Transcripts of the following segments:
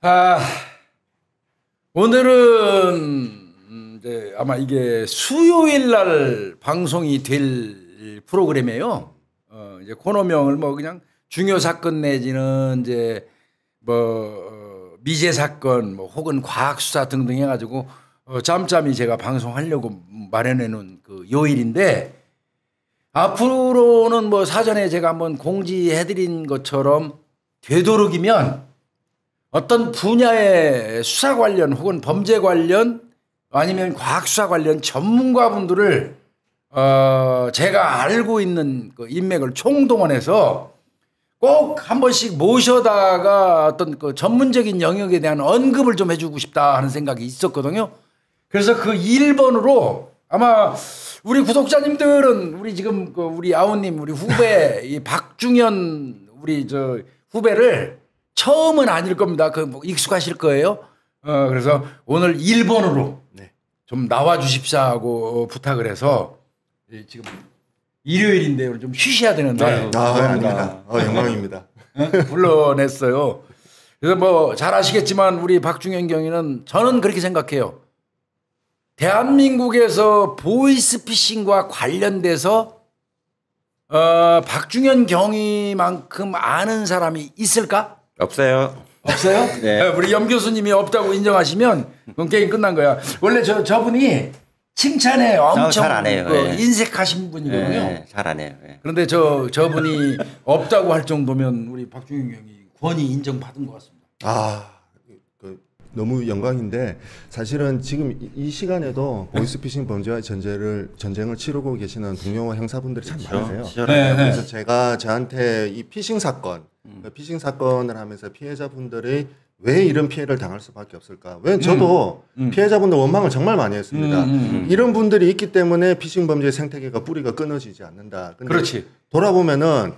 아, 오늘은 이제 아마 이게 수요일 날 방송이 될 프로그램이에요. 이제 코너명을 뭐 그냥 중요 사건 내지는 이제 뭐 미제 사건 뭐 혹은 과학 수사 등등 해가지고 짬짬이 제가 방송하려고 마련해 놓은 그 요일인데 앞으로는 뭐 사전에 제가 한번 공지해 드린 것처럼 되도록이면 어떤 분야의 수사 관련 혹은 범죄 관련 아니면 과학 수사 관련 전문가분들을 제가 알고 있는 그 인맥을 총동원해서 꼭 한 번씩 모셔다가 어떤 그 전문적인 영역에 대한 언급을 좀 해주고 싶다 하는 생각이 있었거든요. 그래서 그 1번으로 아마 우리 구독자님들은 우리 지금 그 우리 아우님 우리 후배 이 박중현 우리 저 후배를 처음은 아닐 겁니다. 그 뭐 익숙하실 거예요. 그래서 오늘 1번으로 좀 나와 주십사 하고 부탁을 해서 지금 일요일인데 오늘 좀 쉬셔야 되는데. 아닙니다. 영광입니다. 불러냈어요. 그래서 뭐 잘 아시겠지만 우리 박중현 경위는 저는 그렇게 생각해요. 대한민국에서 보이스피싱과 관련돼서 박중현 경위만큼 아는 사람이 있을까? 없어요. 없어요? 네. 우리 염 교수님이 없다고 인정하시면 그럼 게임 끝난 거야. 원래 저분이 칭찬에 엄청 잘 안 해요. 예. 인색하신 분이거든요. 네, 잘 안 해요. 예. 그런데 저분이 없다고 할 정도면 우리 박중현 경위 권위 인정받은 것 같습니다. 너무 영광인데 사실은 지금 이 시간에도 보이스피싱 범죄와 전쟁을 치르고 계시는 동료와 형사분들이 참 많으세요. 네. 그래서 제가 저한테 이 피싱 사건, 피싱 사건을 하면서 피해자분들이 왜 이런 피해를 당할 수밖에 없을까? 왜 저도 피해자분들 원망을 정말 많이 했습니다. 이런 분들이 있기 때문에 피싱 범죄의 생태계가 뿌리가 끊어지지 않는다. 근데 그렇지. 돌아보면은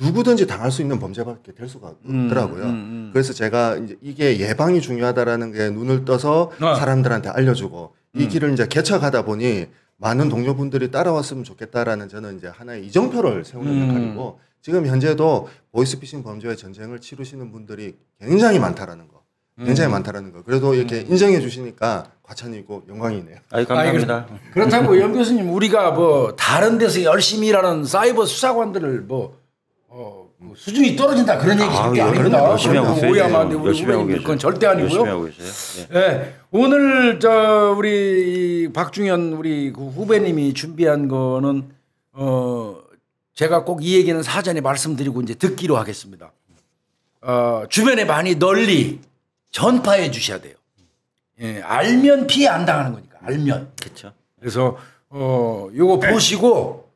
누구든지 당할 수 있는 범죄밖에 될 수가 없더라고요. 그래서 제가 이제 이게 예방이 중요하다라는 게 눈을 떠서 사람들한테 알려주고 이 길을 이제 개척하다 보니 많은 동료분들이 따라왔으면 좋겠다라는 저는 이제 하나의 이정표를 세우는 역할이고 지금 현재도 보이스피싱 범죄의 전쟁을 치르시는 분들이 굉장히 많다라는 거. 굉장히 많다라는 거. 그래도 이렇게 인정해 주시니까 과찬이고 영광이네요. 감사합니다. 그렇다고 염 교수님 우리가 뭐 다른 데서 열심히 일하는 사이버 수사관들을 뭐 수준이 떨어진다 그런 얘기밖에 아닙니다. 열심히 하고 있어요. 오해하면 우리 후배님 그건 절대 아니고요. 열심히 하고 계세요. 네. 오늘 우리 박중현 우리 그 후배님이 준비한 거는 제가 꼭 이 얘기는 사전에 말씀드리고 이제 듣기로 하겠습니다. 주변에 많이 널리 전파해 주셔야 돼요. 예, 알면 피해 안 당하는 거니까 알면. 그렇죠. 그래서 요거 보시고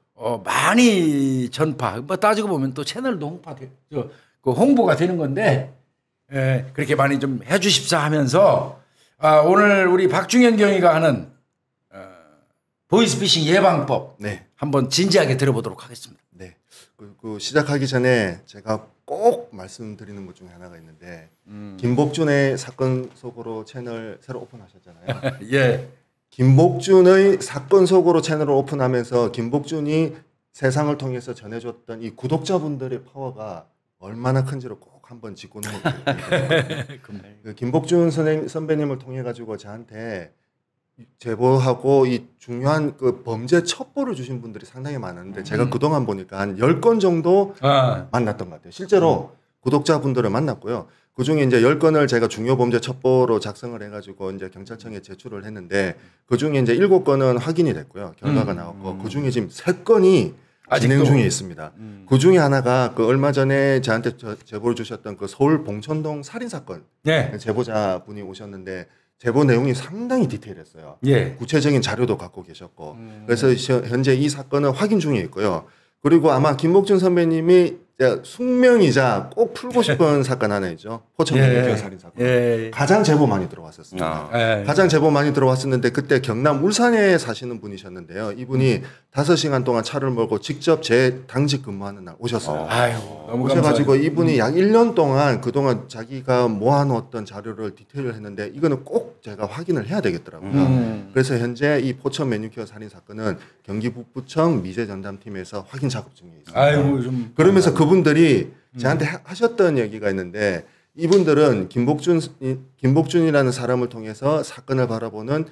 많이 전파. 뭐 따지고 보면 또 채널도 홍보가 되는 건데 그렇게 많이 좀 해주십사 하면서 오늘 우리 박중현 경위가 하는 보이스피싱 예방법 한번 진지하게 들어보도록 하겠습니다. 네. 그 시작하기 전에 제가 꼭 말씀드리는 것 중에 하나가 있는데 김복준의 사건 속으로 채널 새로 오픈하셨잖아요. 예. 김복준의 사건 속으로 채널을 오픈하면서 김복준이 세상을 통해서 전해줬던 이 구독자분들의 파워가 얼마나 큰지를 꼭 한번 짚고 넘어가요. 그 김복준 선배님을 통해 가지고 저한테 제보하고 이 중요한 그 범죄 첩보를 주신 분들이 상당히 많았는데 제가 그동안 보니까 한 10건 정도 만났던 것 같아요. 실제로 구독자분들을 만났고요. 그중에 이제 10건을 제가 중요 범죄 첩보로 작성을 해가지고 이제 경찰청에 제출을 했는데 그중에 이제 7건은 확인이 됐고요. 결과가 나왔고 그중에 지금 3건이 진행 중에 있습니다. 그중에 하나가 그 얼마 전에 저한테 제보를 주셨던 그 서울 봉천동 살인사건 제보자분이 오셨는데 제보 내용이 상당히 디테일했어요. 구체적인 자료도 갖고 계셨고 그래서 현재 이 사건은 확인 중에 있고요. 그리고 아마 김복준 선배님이 숙명이자 꼭 풀고 싶은 사건 하나 있죠. 포천 매니큐어 살인 사건. 가장 제보 많이 들어왔었습니다. 가장 제보 많이 들어왔었는데 그때 경남 울산에 사시는 분이셨는데요. 이분이 5시간 동안 차를 몰고 직접 제 당직 근무하는 날 오셨어요. 너무 오셔가지고 감사해요. 이분이 약 1년 동안 그동안 자기가 모아놓았던 자료를 디테일을 했는데 이거는 꼭 제가 확인을 해야 되겠더라고요. 그래서 현재 이 포천 매니큐어 살인 사건은 경기 북부청 미제 전담팀에서 확인 작업 중에 있습니다. 그러면서 그분들이 저한테 하셨던 얘기가 있는데 이분들은 김복준이라는 사람을 통해서 사건을 바라보는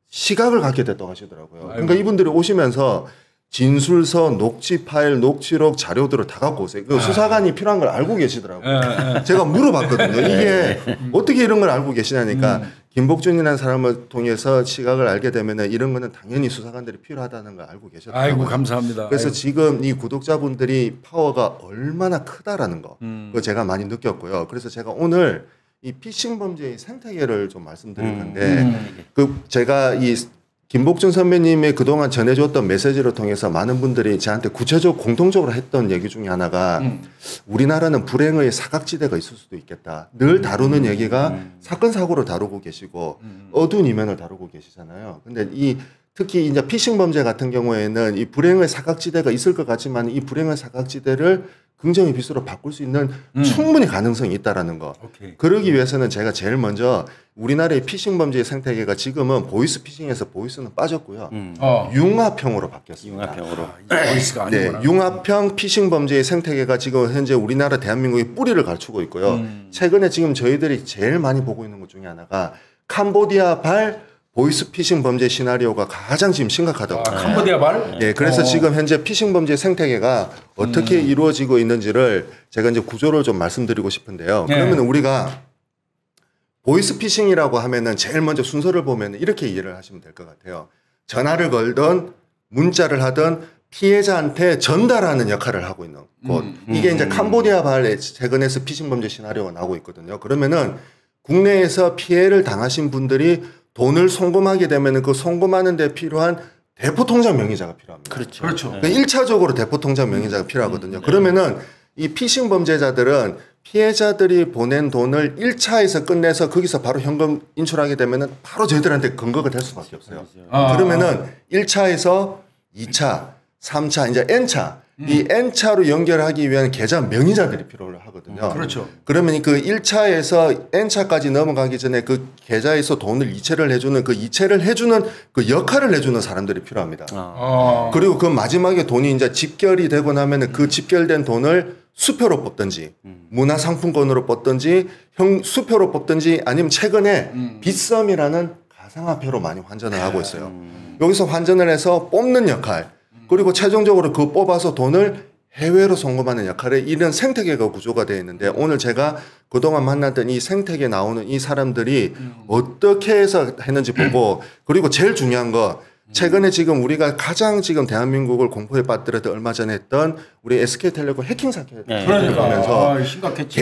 시각을 갖게 됐다고 하시더라고요. 그러니까 이분들이 오시면서 진술서, 녹취 파일, 녹취록, 자료들을 다 갖고 오세요. 그 수사관이 필요한 걸 알고 계시더라고요. 제가 물어봤거든요. 이게 어떻게 이런 걸 알고 계시냐니까 김복준이라는 사람을 통해서 시각을 알게 되면 이런 거는 당연히 수사관들이 필요하다는 걸 알고 계셨더라고요. 아이고 감사합니다. 그래서 아이고. 지금 이 구독자분들이 파워가 얼마나 크다라는 거 그거 제가 많이 느꼈고요. 그래서 제가 오늘 이 피싱 범죄의 생태계를 좀 말씀드릴 건데 그 제가 이 김복준 선배님의 그동안 전해줬던 메시지를 통해서 많은 분들이 저한테 구체적으로 공통적으로 했던 얘기 중에 하나가 우리나라는 불행의 사각지대가 있을 수도 있겠다. 늘 다루는 얘기가 사건 사고를 다루고 계시고 어두운 이면을 다루고 계시잖아요. 근데 이 특히 이제 피싱 범죄 같은 경우에는 이 불행의 사각지대가 있을 것 같지만 이 불행의 사각지대를 긍정의 빛으로 바꿀 수 있는 충분히 가능성이 있다라는 거. 오케이. 그러기 위해서는 제가 제일 먼저 우리나라의 피싱 범죄의 생태계가 지금은 보이스 피싱에서 보이스는 빠졌고요. 융합형으로 바뀌었습니다. 융합형으로. 보이스가 네, 아니구나. 융합형 피싱 범죄의 생태계가 지금 현재 우리나라 대한민국의 뿌리를 갖추고 있고요. 최근에 지금 저희들이 제일 많이 보고 있는 것 중에 하나가 캄보디아발 보이스 피싱 범죄 시나리오가 가장 지금 심각하다고. 캄보디아 발? 예, 그래서 지금 현재 피싱 범죄 생태계가 어떻게 이루어지고 있는지를 제가 이제 구조를 좀 말씀드리고 싶은데요. 네. 그러면 우리가 보이스 피싱이라고 하면은 제일 먼저 순서를 보면 이렇게 이해를 하시면 될 것 같아요. 전화를 걸던 문자를 하던 피해자한테 전달하는 역할을 하고 있는 곳. 이게 이제 캄보디아 발에 최근에서 피싱 범죄 시나리오가 나오고 있거든요. 그러면은 국내에서 피해를 당하신 분들이 돈을 송금하게 되면 그 송금하는 데 필요한 대포 통장 명의자가 필요합니다. 그렇죠. 그러니까 1차적으로 대포 통장 명의자가 필요하거든요. 그러면은 이 피싱 범죄자들은 피해자들이 보낸 돈을 1차에서 끝내서 거기서 바로 현금 인출하게 되면은 바로 저희들한테 근거가 될 수밖에 없어요. 그러면은 1차에서 2차, 3차, 이제 N차. 이 N차로 연결하기 위한 계좌 명의자들이 필요를 하거든요. 그렇죠. 그러면 그 1차에서 N차까지 넘어가기 전에 그 계좌에서 돈을 이체를 해주는 그 이체를 해주는 그 역할을 해주는 사람들이 필요합니다. 그리고 그 마지막에 돈이 이제 집결이 되고 나면은 그 집결된 돈을 수표로 뽑든지 문화상품권으로 뽑든지 수표로 뽑든지 아니면 최근에 빗썸이라는 가상화폐로 많이 환전을 하고 있어요. 여기서 환전을 해서 뽑는 역할 그리고 최종적으로 그 뽑아서 돈을 해외로 송금하는 역할에 이런 생태계가 구조가 되어 있는데 오늘 제가 그동안 만났던 이 생태계에 나오는 이 사람들이 어떻게 해서 했는지 보고 그리고 제일 중요한 거 최근에 지금 우리가 가장 지금 대한민국을 공포에 빠뜨렸던 얼마 전에 했던 우리 SK텔레콤 해킹 사건을 보면서 심각했지.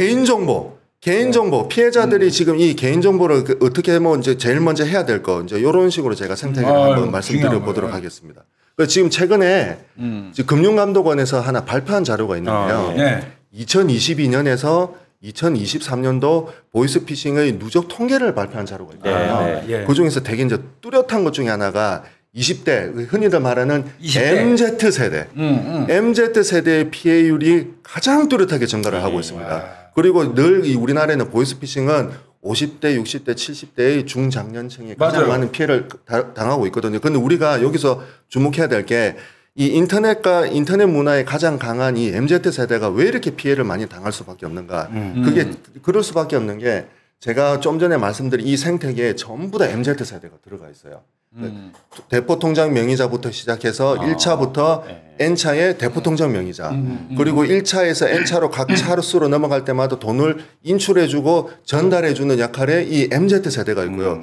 개인정보 피해자들이 지금 이 개인정보를 어떻게 하면 이제 제일 먼저 해야 될 거 이제 이런 식으로 제가 생태계를 한번 말씀드려 보도록 하겠습니다. 지금 최근에 지금 금융감독원에서 하나 발표한 자료가 있는데요. 2022년에서 2023년도 보이스피싱의 누적 통계를 발표한 자료가 있거든요. 그 중에서 되게 이제 뚜렷한 것 중에 하나가 20대 흔히들 말하는 20대. MZ 세대, MZ 세대의 피해율이 가장 뚜렷하게 증가를 하고 있습니다. 그리고 늘 이 우리나라에는 보이스피싱은 50대, 60대, 70대의 중장년층이 가장 많은 피해를 당하고 있거든요. 그런데 우리가 여기서 주목해야 될 게 이 인터넷 문화에 가장 강한 이 MZ 세대가 왜 이렇게 피해를 많이 당할 수밖에 없는가? 그게 그럴 수밖에 없는 게 제가 좀 전에 말씀드린 이 생태계에 전부 다 MZ 세대가 들어가 있어요. 대포 통장 명의자부터 시작해서 1차부터 N차의 대포 통장 명의자 그리고 1차에서 N차로 각 차수로 넘어갈 때마다 돈을 인출해주고 전달해주는 역할에 이 MZ 세대가 있고요.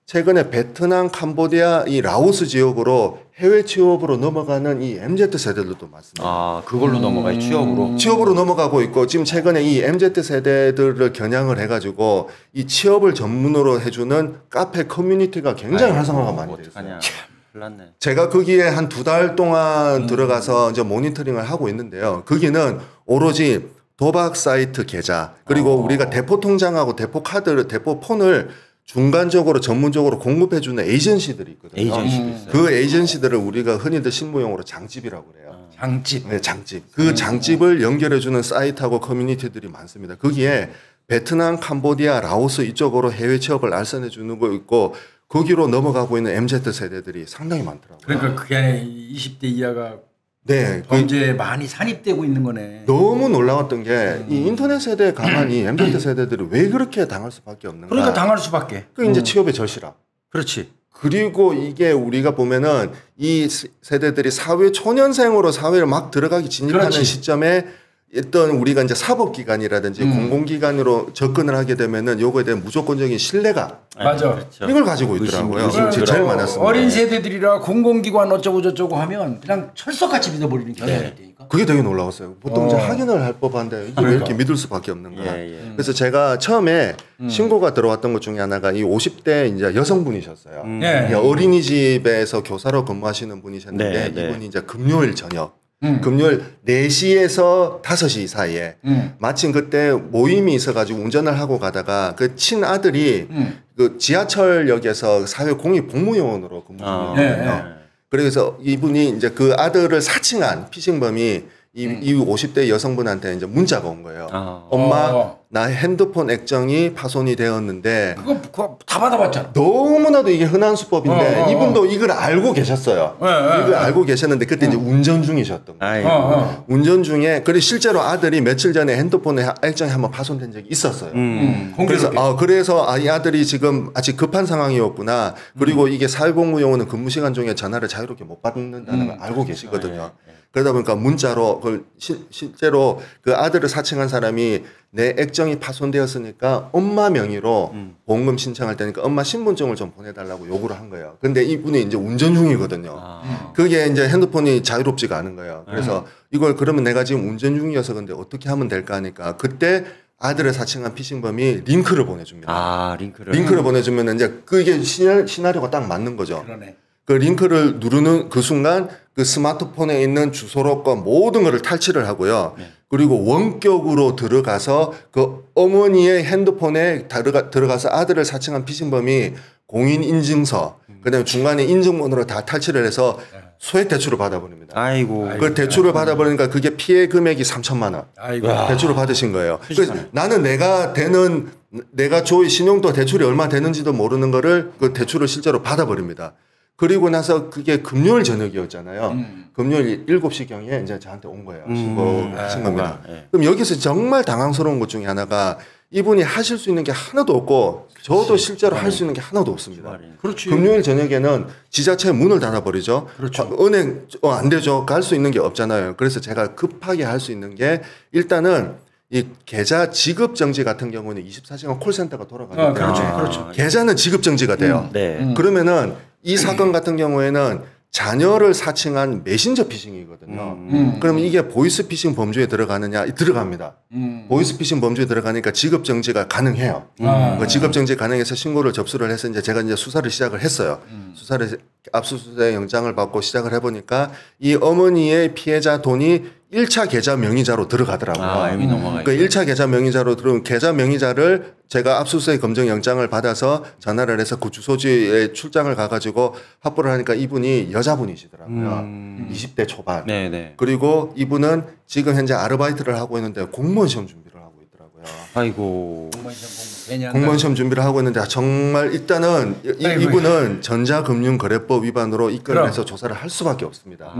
최근에 베트남, 캄보디아, 이 라오스 지역으로 해외 취업으로 넘어가는 이 MZ 세대들도 많습니다. 아, 그걸로 넘어가요. 취업으로. 취업으로 넘어가고 있고 지금 최근에 이 MZ 세대들을 겨냥을 해가지고 이 취업을 전문으로 해주는 카페 커뮤니티가 굉장히 활성화가 많이 되어 있어요. 몰랐네. 제가 거기에 한 2달 동안 들어가서 이제 모니터링을 하고 있는데요. 거기는 오로지 도박 사이트 계좌 그리고 우리가 대포 통장하고 대포 카드를 대포 폰을 중간적으로 전문적으로 공급해주는 에이전시들이 있거든요. 있어요. 그 에이전시들을 우리가 흔히들 신무용어로 장집이라고 그래요. 장집. 네, 장집. 그 장집을 연결해주는 사이트하고 커뮤니티들이 많습니다. 거기에 베트남, 캄보디아, 라오스 이쪽으로 해외 취업을 알선해주는 거 있고 거기로 넘어가고 있는 MZ 세대들이 상당히 많더라고요. 그러니까 그게 20대 이하가 네, 범죄에 많이 산입되고 있는 거네. 너무 놀라웠던 게 이 인터넷 세대 가만히 MZ 세대들이 왜 그렇게 당할 수밖에 없는가? 그러니까 당할 수밖에. 그 이제 취업의 절실함. 그렇지. 그리고 이게 우리가 보면은 이 세대들이 사회 초년생으로 사회를 막 들어가기 진입하는 그렇지. 시점에 어떤 우리가 이제 사법기관이라든지 공공기관으로 접근을 하게 되면은 요거에 대한 무조건적인 신뢰가 맞아. 그렇죠. 이걸 가지고 있더라고요. 의심 제일 많았습니다. 어린 세대들이라 공공기관 어쩌고 저쩌고 하면 그냥 철석같이 믿어버리는 경향이 있다니까. 그게 되게 놀라웠어요. 보통 이제 확인을 할 법한데 이게 왜 이렇게 믿을 수밖에 없는가. 그래서 제가 처음에 신고가 들어왔던 것 중에 하나가 이 50대 이제 여성분이셨어요. 네. 어린이집에서 교사로 근무하시는 분이셨는데 네, 네. 이분이 이제 금요일 저녁 금요일 4시에서 5시 사이에 마침 그때 모임이 있어가지고 운전을 하고 가다가 그 친아들이 그 지하철역에서 사회공익 복무요원으로 근무 중이었거든요. 그래서 이분이 이제 그 아들을 사칭한 피싱범이 이 50대 여성분한테 이제 문자가 온 거예요. 엄마, 나 핸드폰 액정이 파손이 되었는데 그거 다 받아봤잖아. 너무나도 이게 흔한 수법인데 이분도 이걸 알고 계셨어요. 이걸 알고 계셨는데 그때 이제 운전 중이셨던 거예요. 운전 중에 그리고 실제로 아들이 며칠 전에 핸드폰에 액정이 한번 파손된 적이 있었어요. 그래서 이 아들이 지금 아직 급한 상황이었구나. 그리고 이게 사회복무요원은 근무 시간 중에 전화를 자유롭게 못 받는다는 걸 알고 계시거든요. 그러다 보니까 문자로 그걸 실제로 그 아들을 사칭한 사람이 내 액정이 파손되었으니까 엄마 명의로 보험금 신청할 테니까 엄마 신분증을 좀 보내달라고 요구를 한 거예요. 근데 이분이 이제 운전 중이거든요. 그게 이제 핸드폰이 자유롭지가 않은 거예요. 그래서 이걸 그러면 내가 지금 운전 중이어서 근데 어떻게 하면 될까 하니까 그때 아들을 사칭한 피싱범이 링크를 보내줍니다. 링크를 보내주면 이제 그게 시나리오가 딱 맞는 거죠. 그러네. 그 링크를 누르는 그 순간 그 스마트폰에 있는 주소록과 모든 것을 탈취를 하고요. 그리고 원격으로 들어가서 그 어머니의 핸드폰에 들어가서 아들을 사칭한 피싱범이 공인인증서, 그다음에 중간에 인증번호를 다 탈취를 해서 소액 대출을 받아버립니다. 그 대출을 받아버리니까 그게 피해 금액이 3천만 원. 대출을 받으신 거예요. 그래서 나는 내가 조의 신용도 대출이 얼마 되는지도 모르는 거를 그 대출을 실제로 받아버립니다. 그리고 나서 그게 금요일 저녁이었잖아요. 금요일 7시경에 이제 저한테 온 거예요. 신고하신 겁니다. 그럼 여기서 정말 당황스러운 것 중에 하나가 이분이 하실 수 있는 게 하나도 없고 저도 실제로 할 수 있는 게 하나도 없습니다. 그렇지. 금요일 저녁에는 지자체 문을 닫아버리죠. 그렇죠. 은행 안 되죠. 갈 수 있는 게 없잖아요. 그래서 제가 급하게 할 수 있는 게 일단은 이 계좌 지급 정지 같은 경우는 24시간 콜센터가 돌아가는데 그렇죠. 계좌는 지급 정지가 돼요. 그러면은 이 사건 같은 경우에는 자녀를 사칭한 메신저 피싱이거든요. 그러면 이게 보이스 피싱 범주에 들어가느냐? 들어갑니다. 보이스 피싱 범주에 들어가니까 지급 정지가 가능해요. 지급 정지 가능해서 신고를 접수를 해서 이제 제가 이제 수사를 시작을 했어요. 수사를 압수수색 영장을 받고 시작을 해보니까 이 어머니의 피해자 돈이 1차 계좌 명의자로 들어가더라고요. 그 1차 계좌 명의자로 들어온 계좌 명의자를 제가 압수수색 검증 영장을 받아서 전화를 해서 그 주소지에 출장을 가가지고 확보를 하니까 이분이 여자분이시더라고요. 20대 초반. 그리고 이분은 지금 현재 아르바이트를 하고 있는데 공무원 시험 준비를 하고 있더라고요. 공무원 시험 준비를 하고 있는데 정말 일단은 이분은 전자금융거래법 위반으로 입건을 해서 조사를 할 수밖에 없습니다.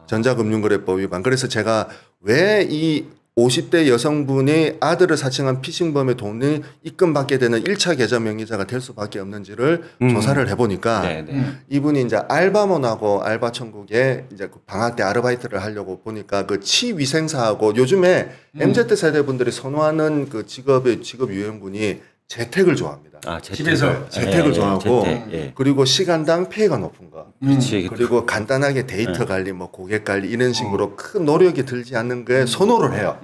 전자금융거래법 위반. 그래서 제가 왜 이 50대 여성분이 아들을 사칭한 피싱범의 돈을 입금받게 되는 1차 계좌 명의자가 될 수밖에 없는지를 조사를 해보니까 이분이 이제 알바몬하고 알바천국에 이제 방학 때 아르바이트를 하려고 보니까 그 치위생사하고 요즘에 MZ 세대분들이 선호하는 그 직업 유형군이 재택을 좋아합니다. 집에서 재택을 좋아하고 그리고 시간당 페이가 높은 거. 그리고 간단하게 데이터 관리, 뭐 고객 관리 이런 식으로 큰 노력이 들지 않는 게 선호를 해요.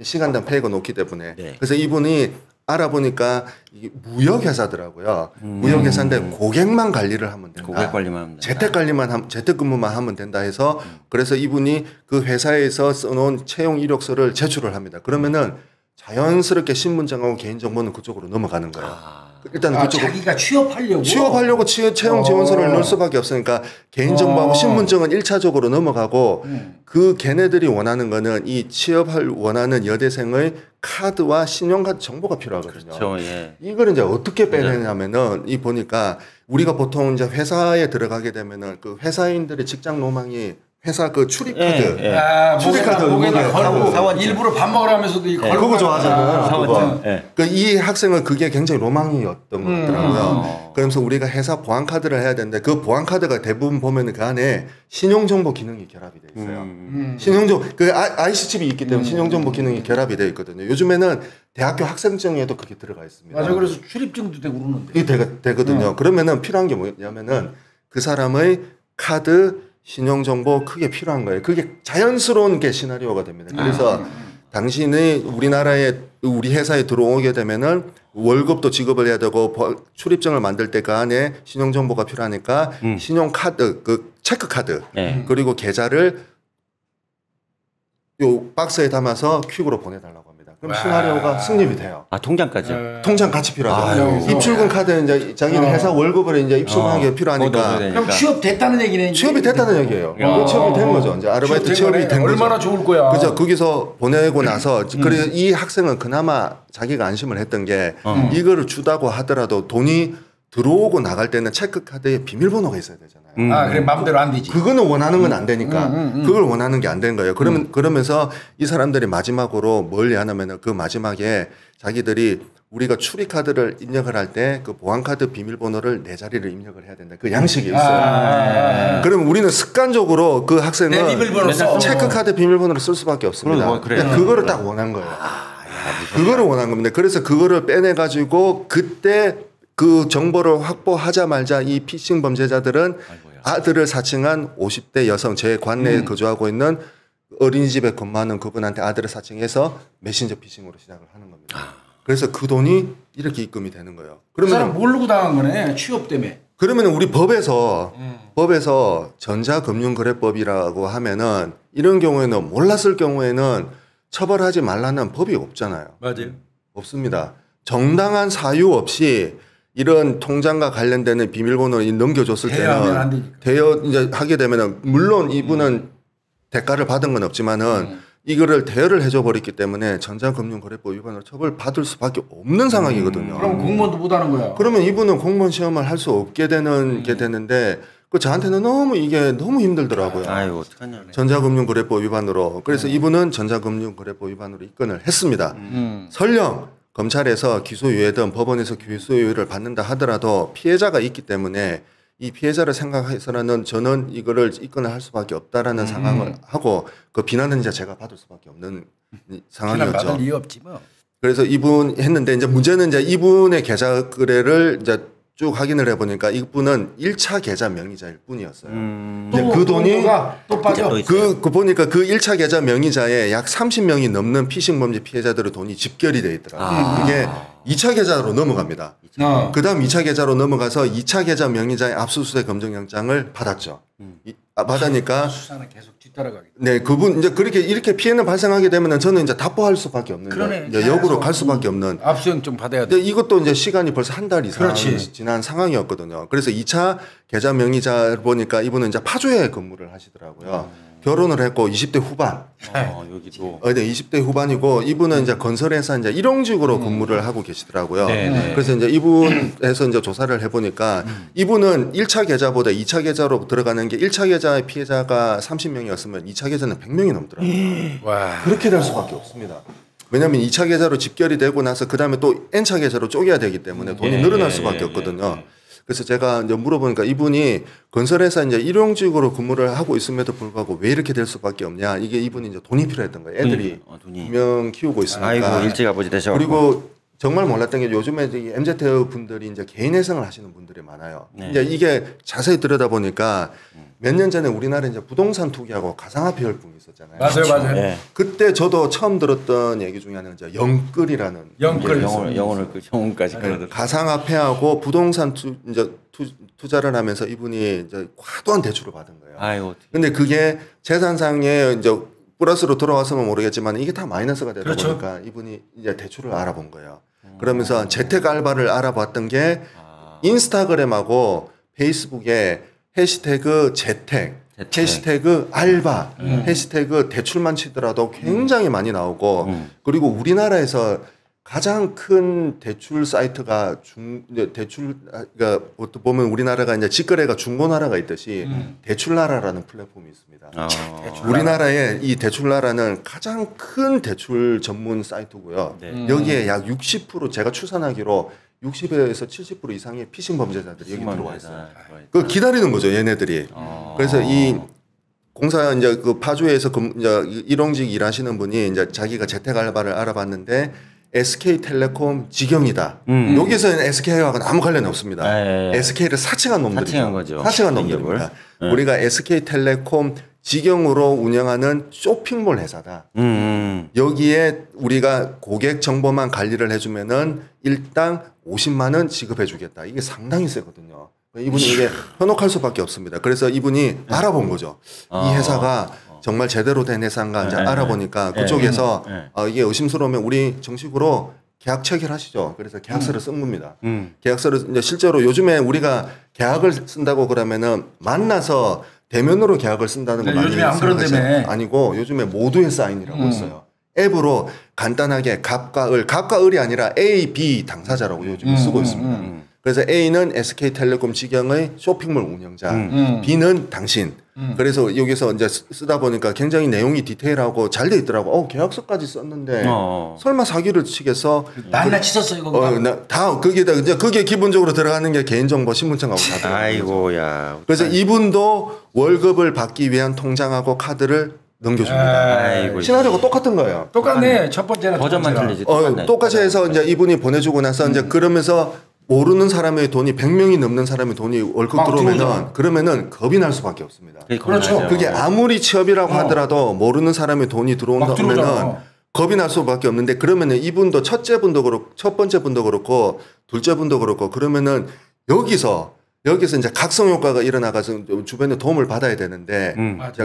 시간당 페이가 높기 때문에. 그래서 이분이 알아보니까 이게 무역회사더라고요. 무역회사인데 고객만 관리를 하면 된다. 고객 관리만 하면 된다. 재택근무만 하면 된다 해서 그래서 이분이 그 회사에서 써놓은 채용 이력서를 제출을 합니다. 그러면은 자연스럽게 신분증하고 개인정보는 그쪽으로 넘어가는 거예요. 일단 자기가 취업하려고 채용 지원서를 넣을 수밖에 없으니까 개인정보하고 신분증은 1차적으로 넘어가고 그 걔네들이 원하는 거는 이 취업을 원하는 여대생의 카드와 신용카드 정보가 필요하거든요. 이걸 이제 어떻게 빼내냐면은 이 보니까 우리가 보통 이제 회사에 들어가게 되면은 그 회사인들의 직장 로망이 회사 그 출입카드. 예. 아, 출입카드 목에다 걸고 사원증. 일부러 밥 먹으러 하면서도 이 걸고 그거 좋아하잖아요. 사원증. 그거. 예. 이 학생은 그게 굉장히 로망이었던 것 같더라고요. 그러면서 우리가 회사 보안카드를 해야 되는데 그 보안카드가 대부분 보면 그 안에 신용정보 기능이 결합이 돼 있어요. 신용정보, 그 IC칩이 있기 때문에 신용정보 기능이 결합이 돼 있거든요. 요즘에는 대학교 학생증에도 그게 들어가 있습니다. 맞아. 그래서 출입증도 되고 그러는데. 이게 되거든요. 그러면은 필요한 게 뭐냐면은 그 사람의 카드, 신용정보 그게 필요한 거예요. 그게 자연스러운 게 시나리오가 됩니다. 그래서 당신이 우리나라에 우리 회사에 들어오게 되면은 월급도 지급을 해야 되고 출입증을 만들 때 그 안에 신용정보가 필요하니까 신용카드, 그 체크카드 그리고 계좌를 요 박스에 담아서 퀵으로 보내달라고 합니다. 그럼 시나리오가 승립이 돼요. 아 통장까지요? 통장 같이 필요하죠. 입출금 카드 이제 자기는 회사 월급을 이제 입출금하게 필요하니까. 그럼 취업 됐다는 얘기네. 취업이 됐다는 얘기예요. 취업이 된 거죠. 이제 아르바이트 취업이 된 거죠. 얼마나 좋을 거야. 그죠. 거기서 보내고 나서 그래 이 학생은 그나마 자기가 안심을 했던 게 이거를 주다고 하더라도 돈이 들어오고 나갈 때는 체크카드에 비밀번호가 있어야 되잖아요. 아, 그래 마음대로 안 되지. 그거는 원하는 건 안 되니까 그걸 원하는 게 안 된 거예요. 그러면서 이 사람들이 마지막으로 뭘 하냐면은 그 마지막에 자기들이 우리가 출입카드를 입력을 할 때 그 보안카드 비밀번호를 네 자리를 입력을 해야 된다. 그 양식이 있어요. 그럼 우리는 습관적으로 그 학생은 내 비밀번호 써. 체크카드 비밀번호를 쓸 수밖에 없습니다. 그거를 딱 원한 거예요. 그거를 원한 겁니다. 그래서 그거를 빼내 가지고 그때 그 정보를 확보하자마자 이 피싱 범죄자들은 아들을 사칭한 50대 여성 제 관내에 거주하고 있는 어린이집에 근무하는 그분한테 아들을 사칭해서 메신저 피싱으로 시작을 하는 겁니다. 그래서 그 돈이 이렇게 입금이 되는 거예요. 그 사람 모르고 당한 거네. 취업 때문에. 그러면 우리 법에서 전자금융거래법이라고 하면은 이런 경우에는 몰랐을 경우에는 처벌하지 말라는 법이 없잖아요. 맞아요. 없습니다. 정당한 사유 없이 이런 통장과 관련되는 비밀번호를 넘겨줬을 때는 이제 하게 되면은 물론 이분은 대가를 받은 건 없지만은 이거를 대여를 해줘 버렸기 때문에 전자금융거래법 위반으로 처벌받을 수밖에 없는 상황이거든요. 그럼 공무원도 못 하는 거야. 그러면 이분은 공무원 시험을 할 수 없게 되는 게 되는데 그 저한테는 이게 너무 힘들더라고요. 아이고 어떡하냐. 전자금융거래법 위반으로. 그래서 이분은 전자금융거래법 위반으로 입건을 했습니다. 설령 검찰에서 기소유예든 법원에서 기소유예를 받는다 하더라도 피해자가 있기 때문에 이 피해자를 생각해서는 저는 이거를 입건을 할 수밖에 없다라는 상황을 하고 그 비난은 이제 제가 받을 수밖에 없는 상황이었죠. 비난 받을 이유 없지 뭐. 그래서 이분 했는데 이제 문제는 이제 이분의 계좌 거래를 이제 쭉 확인을 해보니까 이분은 1차 계좌 명의자일 뿐이었어요. 이제 그 돈이 또 빠져. 그 보니까 그 1차 계좌 명의자에 약 30명이 넘는 피싱 범죄 피해자들의 돈이 집결이 돼 있더라고요. 그게 2차 계좌로 넘어갑니다. 그 다음 2차 계좌로 넘어가서 2차 계좌 명의자의 압수수색 검증영장을 받았죠. 받으니까 수사는 계속 뒤따라가게. 네, 그분 이제 이렇게 피해는 발생하게 되면은 저는 이제 답보할 수밖에 없는 그러네. 이제 역으로 갈 수밖에 없는. 압수영 좀 받아야 돼. 근데 이것도 이제 시간이 벌써 한 달 이상 그렇지. 지난 상황이었거든요. 그래서 2차 계좌 명의자 보니까 이분은 이제 파주에 근무를 하시더라고요. 결혼을 했고 20대 후반. 여기도. 네, 20대 후반이고 이분은 이제 건설회사 이제 일용직으로 근무를 하고 계시더라고요. 그래서 이제 이분에서 이제 조사를 해보니까 이분은 1차 계좌보다 2차 계좌로 들어가는 게 1차 계좌의 피해자가 30명이었으면 2차 계좌는 100명이 넘더라고요. 와. 그렇게 될 수밖에 없습니다. 왜냐하면 2차 계좌로 집결이 되고 나서 그 다음에 또 N차 계좌로 쪼개야 되기 때문에 돈이 늘어날 수밖에 없거든요. 그래서 제가 이제 물어보니까 이분이 건설회사 이제 일용직으로 근무를 하고 있음에도 불구하고 왜 이렇게 될 수밖에 없냐. 이게 이분이 이제 돈이 필요했던 거예요. 애들이 두 명 키우고 있으니까. 아이고 일찍 아버지 되셔. 그리고 정말 몰랐던 게 요즘에 MZ 분들이 이제 개인 회생을 하시는 분들이 많아요. 이제 이게 자세히 들여다보니까 몇 년 전에 우리나라 이제 부동산 투기하고 가상화폐 열풍이 있었잖아요. 맞아요. 네. 그때 저도 처음 들었던 얘기 중에 하나는 이제 영끌이라는 영혼까지 그러더라고요. 가상화폐하고 부동산 투자를 하면서 이분이 이제 과도한 대출을 받은 거예요. 아이고. 근데 그게 재산상에 이제 플러스로 돌아왔으면 모르겠지만 이게 다 마이너스가 되다 보니까 이분이 이제 대출을 알아본 거예요. 그러면서 재택 알바를 알아봤던 게 인스타그램하고 페이스북에 해시태그 재택, 해시태그 알바, 해시태그 대출만 치더라도 굉장히 많이 나오고 그리고 우리나라에서 가장 큰 대출 사이트가 그러니까 보면 우리나라가 이제 직거래가 중고나라가 있듯이 대출나라라는 플랫폼이 있습니다. 우리나라의 이 대출나라는 가장 큰 대출 전문 사이트고요. 네. 여기에 약 60% 제가 추산하기로 60에서 70% 이상의 피싱 범죄자들이 여기 들어와 있어요. 그 기다리는 거죠, 얘네들이. 그래서 이 공사 이제 그 파주에서 이제 일용직 일하시는 분이 이제 자기가 재택 알바를 알아봤는데 SK텔레콤 직영이다. 여기서는 SK하고는 아무 관련이 없습니다. SK를 사칭한 놈들이죠. 사칭한 거죠. 사칭한 놈들입니다. 우리가 SK텔레콤 직영으로 운영하는 쇼핑몰 회사다. 여기에 우리가 고객 정보만 관리를 해주면은 일당 50만 원 지급해주겠다. 이게 상당히 세거든요. 이분이 이게 현혹할 수밖에 없습니다. 그래서 이분이 알아본 거죠. 이 회사가 정말 제대로 된 회사인가 이제 알아보니까 그쪽에서 이게 의심스러우면 우리 정식으로 계약 체결하시죠. 그래서 계약서를 쓴 겁니다. 계약서를 이제 실제로 요즘에 우리가 계약을 쓴다고 그러면은 만나서 대면으로 계약을 쓴다는 거 많이 생각하시죠. 아니고 요즘에 모두의 사인이라고 있어요. 앱으로 간단하게 갑과 을이 아니라 A, B 당사자라고 요즘 쓰고 있습니다. 그래서 A는 SK텔레콤 직영의 쇼핑몰 운영자, B는 당신. 그래서 여기서 이제 쓰다 보니까 굉장히 내용이 디테일하고 잘 돼 있더라고. 계약서까지 썼는데 설마 사기를 치겠어? 나 치셨어 이거. 다 거기에다 이제 그게 기본적으로 들어가는 게 개인정보 신분증하고 다 들어가는 아이고야. 그래서 이분도 월급을 받기 위한 통장하고 카드를 넘겨줍니다. 아이고. 시나리오가 똑같은 거예요. 똑같네. 첫 번째랑 버전만 틀리지. 똑같이 해서 이제 이분이 보내주고 나서 이제 그러면서 모르는 사람의 돈이 100명이 넘는 사람의 돈이 월급 들어오면은 그러면은 겁이 날 수밖에 없습니다. 그렇죠. 그게 아무리 취업이라고 하더라도 모르는 사람의 돈이 들어온다면은 겁이 날 수밖에 없는데 그러면은 이분도 첫 번째 분도 그렇고 둘째 분도 그렇고 그러면은 여기서 이제 각성 효과가 일어나가서 주변에 도움을 받아야 되는데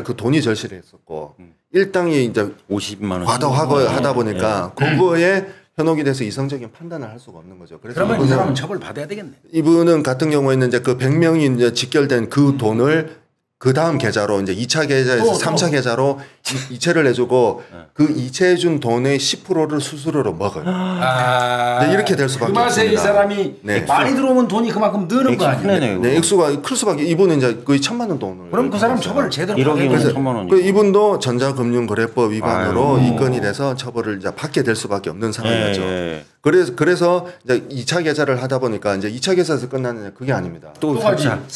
그 돈이 절실했었고 일당이 이제 50만 원 하다 보니까 그거에 현혹이 돼서 이성적인 판단을 할 수가 없는 거죠. 그래서 그러면 이 사람은 처벌 받아야 되겠네. 이분은 같은 경우에는 이제 그 100명이 이제 직결된 그 돈을 그 다음 계좌로 이제 2차 계좌에서 3차 계좌로 이체를 해주고 그 이체해준 돈의 10%를 수수료로 먹어요. 이렇게 될 수밖에 그 맛에 없습니다. 이 사람이 많이 들어오면 돈이 그만큼 느는 거 아니에요? 네, 액수가 클 수밖에. 이분은 이제 거의 1,000만 원 돈을. 그럼 그 사람 처벌을 제대로 받아야 되겠네. 1억이면 1,000만 원이고. 이분도 전자금융거래법 위반으로 입건이 돼서 처벌을 이제 받게 될 수밖에 없는 상황이었죠. 그래서 이제 2차 계좌를 하다 보니까 이제 2차 계좌에서 끝나는 그게 아닙니다. 또 3차,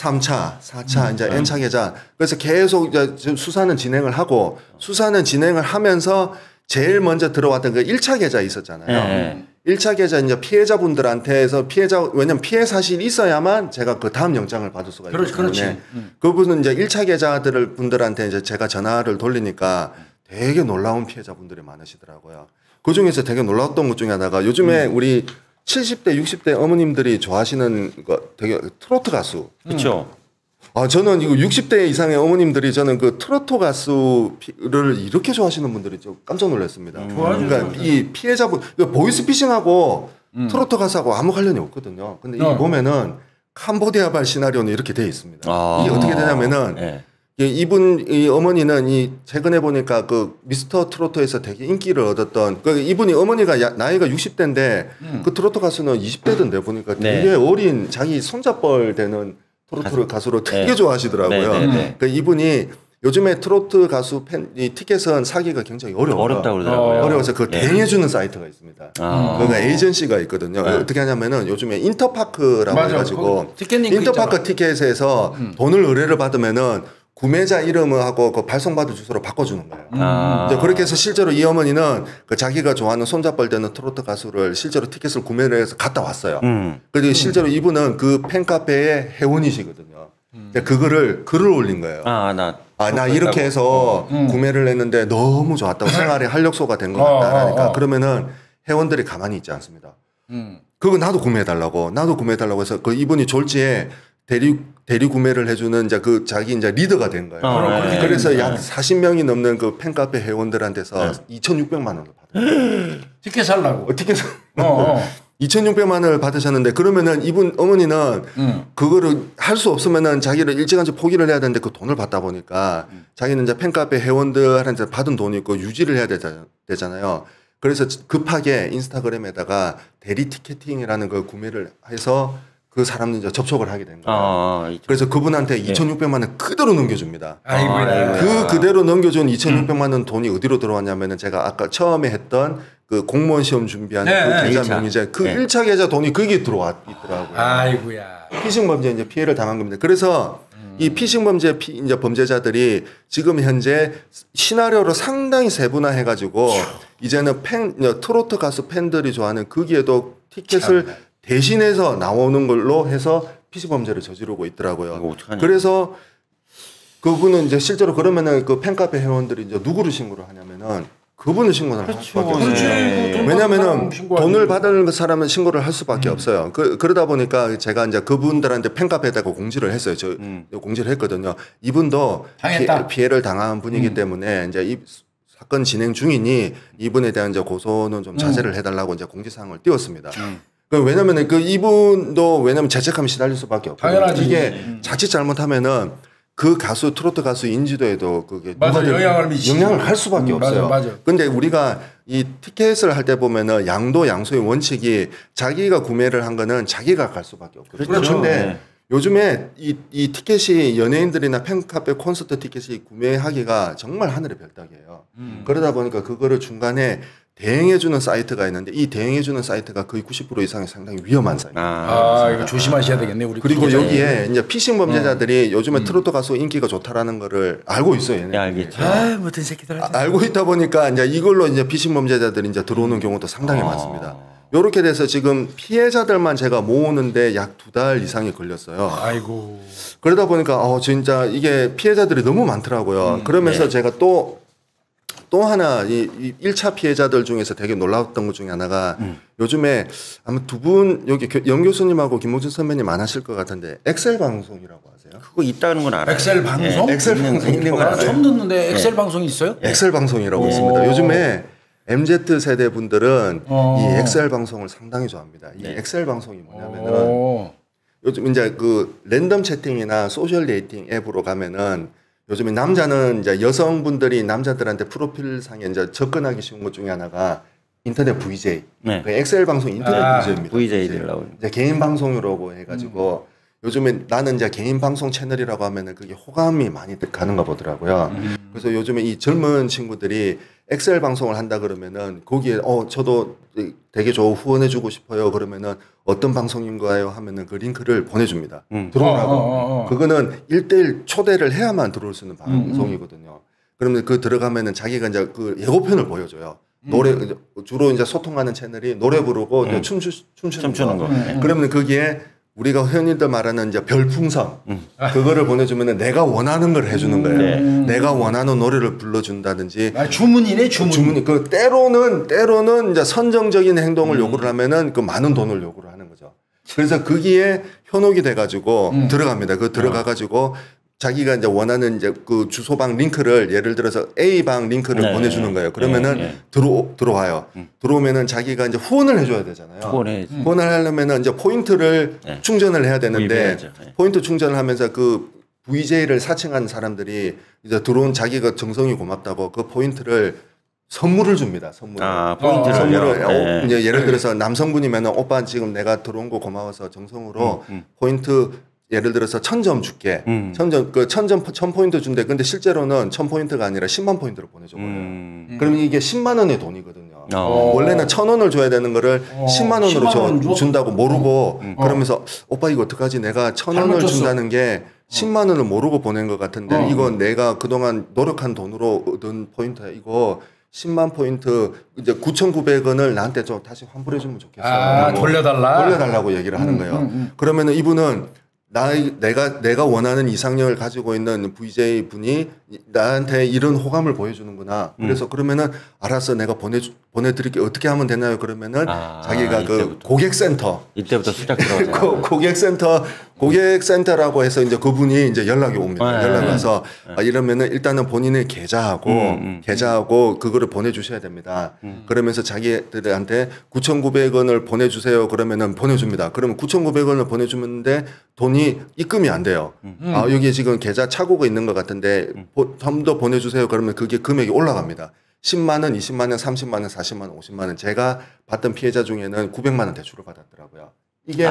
4차 이제 N차 계좌. 그래서 계속 이제 수사는 진행을 하고 수사는 진행을 하면서 제일 먼저 들어왔던 그 1차 계좌 있었잖아요. 1차 계좌 이제 피해자분들한테서 왜냐면 피해 사실이 있어야만 제가 그 다음 영장을 받을 수가 있기 때문에 그분은 이제 1차 계좌분들한테 이제 제가 전화를 돌리니까 되게 놀라운 피해자분들이 많으시더라고요. 그 중에서 되게 놀라웠던 것 중에 하나가 요즘에 우리 70대, 60대 어머님들이 좋아하시는 거 되게 트로트 가수. 그렇죠. 저는 이거 60대 이상의 어머님들이 저는 그 트로트 가수를 이렇게 좋아하시는 분들이 좀 깜짝 놀랐습니다. 그러니까 이 피해자분, 보이스피싱하고 트로트 가수하고 아무 관련이 없거든요. 근데 이게 보면은 캄보디아발 시나리오는 이렇게 되어 있습니다. 이게 어떻게 되냐면은 이 어머니는 최근에 보니까 그 미스터 트로트에서 되게 인기를 얻었던 이분이 어머니가 나이가 60대인데 그 트로트 가수는 20대던데 보니까 되게 어린 자기 손잡벌 되는 트로트 가수로 되게 좋아하시더라고요. 그러니까 이분이 요즘에 트로트 가수 이 티켓은 사기가 굉장히 어렵다고 그러더라고요. 어려워서 그걸 대행해주는 사이트가 있습니다. 그러니까 에이전시가 있거든요. 어떻게 하냐면은 요즘에 인터파크라고 해가지고 인터파크 티켓에서 돈을 의뢰를 받으면은 구매자 이름하고 그 발송받은 주소로 바꿔주는 거예요. 이제 그렇게 해서 실제로 이 어머니는 그 자기가 좋아하는 손잡벌 되는 트로트 가수를 실제로 티켓을 구매를 해서 갔다 왔어요. 그리고 실제로 이분은 그 팬카페의 회원이시거든요. 그거를 글을 올린 거예요. 나 이렇게 해서 구매를 했는데 너무 좋았다고 생활의 활력소가 된 것 같다라니까 그러면은 회원들이 가만히 있지 않습니다. 그거 나도 구매해달라고 해서 그 이분이 졸지에 대리 구매를 해주는 이제 그 자기 이제 리더가 된 거예요. 그래서 약 40명이 넘는 그 팬카페 회원들한테서 2,600만 원을 받았어요. 티켓 살라고. 티켓 2,600만 원을 받으셨는데 그러면은 이분 어머니는 그거를 할 수 없으면은 자기를 일찌감치 포기를 해야 되는데 그 돈을 받다 보니까 자기는 이제 팬카페 회원들한테 받은 돈이 있고 유지를 해야 되잖아요. 그래서 급하게 인스타그램에다가 대리 티켓팅이라는 걸 구매를 해서 그 사람들 이제 접촉을 하게 된 거예요. 그래서 그분한테 2,600만 원 그대로 넘겨줍니다. 그 그대로 넘겨준 2,600만 원 돈이 어디로 들어왔냐면은 제가 아까 처음에 했던 그 공무원 시험 준비하는 그 계좌 명의자 그 1차 계좌 돈이 거기에 들어와 있더라고요. 아이고야. 피싱 범죄 이제 피해를 당한 겁니다. 그래서 이 피싱 범죄 이제 범죄자들이 지금 현재 시나리오로 상당히 세분화해 가지고 이제는 트로트 가수 팬들이 좋아하는 거기에도 티켓을 대신해서 나오는 걸로 해서 피싱 범죄를 저지르고 있더라고요. 그래서 그분은 이제 실제로 그러면은 그 팬카페 회원들이 이제 누구를 신고를 하냐면은 그분을 신고를 할 수밖에 없어요. 왜냐면은 돈을 받을 사람은 신고를 할 수밖에 없어요. 그러다 보니까 제가 이제 그분들한테 팬카페에다가 공지를 했어요. 저 공지를 했거든요. 이분도 피해를 당한 분이기 때문에 이제 이 사건 진행 중이니 이분에 대한 이제 고소는 좀 자제를 해달라고 이제 공지사항을 띄웠습니다. 왜냐면은 그 이분도 왜냐면 죄책감이 시달릴 수밖에 없어요. 당연하지. 이게 자칫 잘못하면은 그 가수 트로트 가수 인지도에도 그게 영향을 할 수밖에 없어요. 근데 우리가 이 티켓을 할 때 보면은 양도 양수의 원칙이 자기가 구매를 한 거는 자기가 갈 수밖에 없거든요. 그런데 요즘에 이 티켓이 연예인들이나 팬카페 콘서트 티켓이 구매하기가 정말 하늘의 별따기예요. 그러다 보니까 그거를 중간에 대행해주는 사이트가 있는데 이 대행해주는 사이트가 거의 90% 이상이 상당히 위험한 사이트입니다. 이거 조심하셔야 되겠네. 우리 그리고 여기에 이제 피싱 범죄자들이 요즘에 트로트 가수 인기가 좋다라는 거를 알고 있어요. 얘네. 알겠죠. 못된 새끼들. 알고 있다 보니까 이제 이걸로 이제 피싱 범죄자들이 이제 들어오는 경우도 상당히 많습니다. 요렇게 돼서 지금 피해자들만 제가 모으는데 약 2달 이상이 걸렸어요. 아이고. 그러다 보니까 진짜 이게 피해자들이 너무 많더라고요. 그러면서 제가 또 하나 이 1차 피해자들 중에서 되게 놀라웠던 것 중에 하나가 요즘에 아마 두 분 여기 영 교수님하고 김홍준 선배님 안 하실 것 같은데 엑셀 방송이라고 아세요? 그거 있다는 건 알아요. 엑셀 방송? 엑셀 방송 있는 건 알아요. 처음 듣는데 엑셀 방송이 있어요? 엑셀 방송이라고 있습니다. 요즘에 MZ 세대 분들은 이 엑셀 방송을 상당히 좋아합니다. 이 엑셀 방송이 뭐냐면은 요즘 이제 그 랜덤 채팅이나 소셜 데이팅 앱으로 가면은 요즘에 남자는 이제 여성분들이 남자들한테 프로필상에 이제 접근하기 쉬운 것 중에 하나가 인터넷 VJ. 그 엑셀 방송 인터넷 VJ입니다. VJ들라고. 이제 개인 방송이라고 해가지고 요즘에 나는 이제 개인 방송 채널이라고 하면은 그게 호감이 많이 가는가 보더라고요. 그래서 요즘에 이 젊은 친구들이 엑셀 방송을 한다 그러면은 거기에 저도 되게 후원해주고 싶어요. 그러면은 어떤 방송인가요? 하면은 그 링크를 보내줍니다. 들어오라고. 그거는 1:1 초대를 해야만 들어올 수 있는 방송이거든요. 그러면 그 들어가면은 자기가 이제 그 예고편을 보여줘요. 노래 주로 이제 소통하는 채널이 노래 부르고 이제 춤추는 거. 그러면 거기에 우리가 흔히들 말하는 이제 별풍선 그거를 보내주면은 내가 원하는 걸 해주는 거예요. 내가 원하는 노래를 불러준다든지. 주문이네 주문. 그 때로는 이제 선정적인 행동을 요구를 하면은 그 많은 돈을 요구를 하는 거죠. 그래서 거기에 현혹이 돼가지고 들어갑니다. 그 들어가가지고 자기가 이제 원하는 이제 그 주소방 링크를 예를 들어서 A방 링크를 보내주는 거예요. 그러면은 들어와요. 들어오면은 자기가 이제 후원을 해줘야 되잖아요. 후원을 하려면은 이제 포인트를 충전을 해야 되는데 포인트 충전을 하면서 그 VJ를 사칭한 사람들이 이제 들어온 자기가 정성이 고맙다고 그 포인트를 선물을 줍니다. 선물을 이제 예를 들어서 남성분이면은 오빠 지금 내가 들어온 거 고마워서 정성으로 포인트 예를 들어서 1,000점 줄게. 1,000포인트 준대. 근데 실제로는 1,000포인트가 아니라 10만 포인트를 보내줘버려요. 그러면 이게 10만 원의 돈이거든요. 원래는 1,000원을 줘야 되는 거를 10만 원으로 준다고 모르고 그러면서 오빠 이거 어떡하지? 내가 1,000원을 준다는 게 10만 원을 모르고 보낸 것 같은데 이건 내가 그동안 노력한 돈으로 얻은 포인트야. 이거 10만 포인트 이제 9,900원을 나한테 좀 다시 환불해 주면 좋겠어. 돌려달라고 얘기를 하는 거예요. 그러면은 이분은 내가 원하는 이상형을 가지고 있는 VJ 분이 나한테 이런 호감을 보여주는구나. 그래서 그러면은 알았어, 내가 보내드릴게. 어떻게 하면 되나요? 그러면은 자기가 그 고객센터 이때부터 수작 들어가죠. 고객센터라고 해서 이제 그분이 이제 연락이 옵니다. 연락이 와서 이러면은 일단은 본인의 계좌하고 그거를 보내주셔야 됩니다. 그러면서 자기들한테 9,900원을 보내주세요. 그러면은 보내줍니다. 그러면 9,900원을 보내주는데 돈이 입금이 안 돼요. 여기 지금 계좌 착오가 있는 것 같은데 좀 더 보내주세요. 그러면 그게 금액이 올라갑니다. 10만 원, 20만 원, 30만 원, 40만 원, 50만 원 제가 봤던 피해자 중에는 900만 원 대출을 받았더라고요. 이게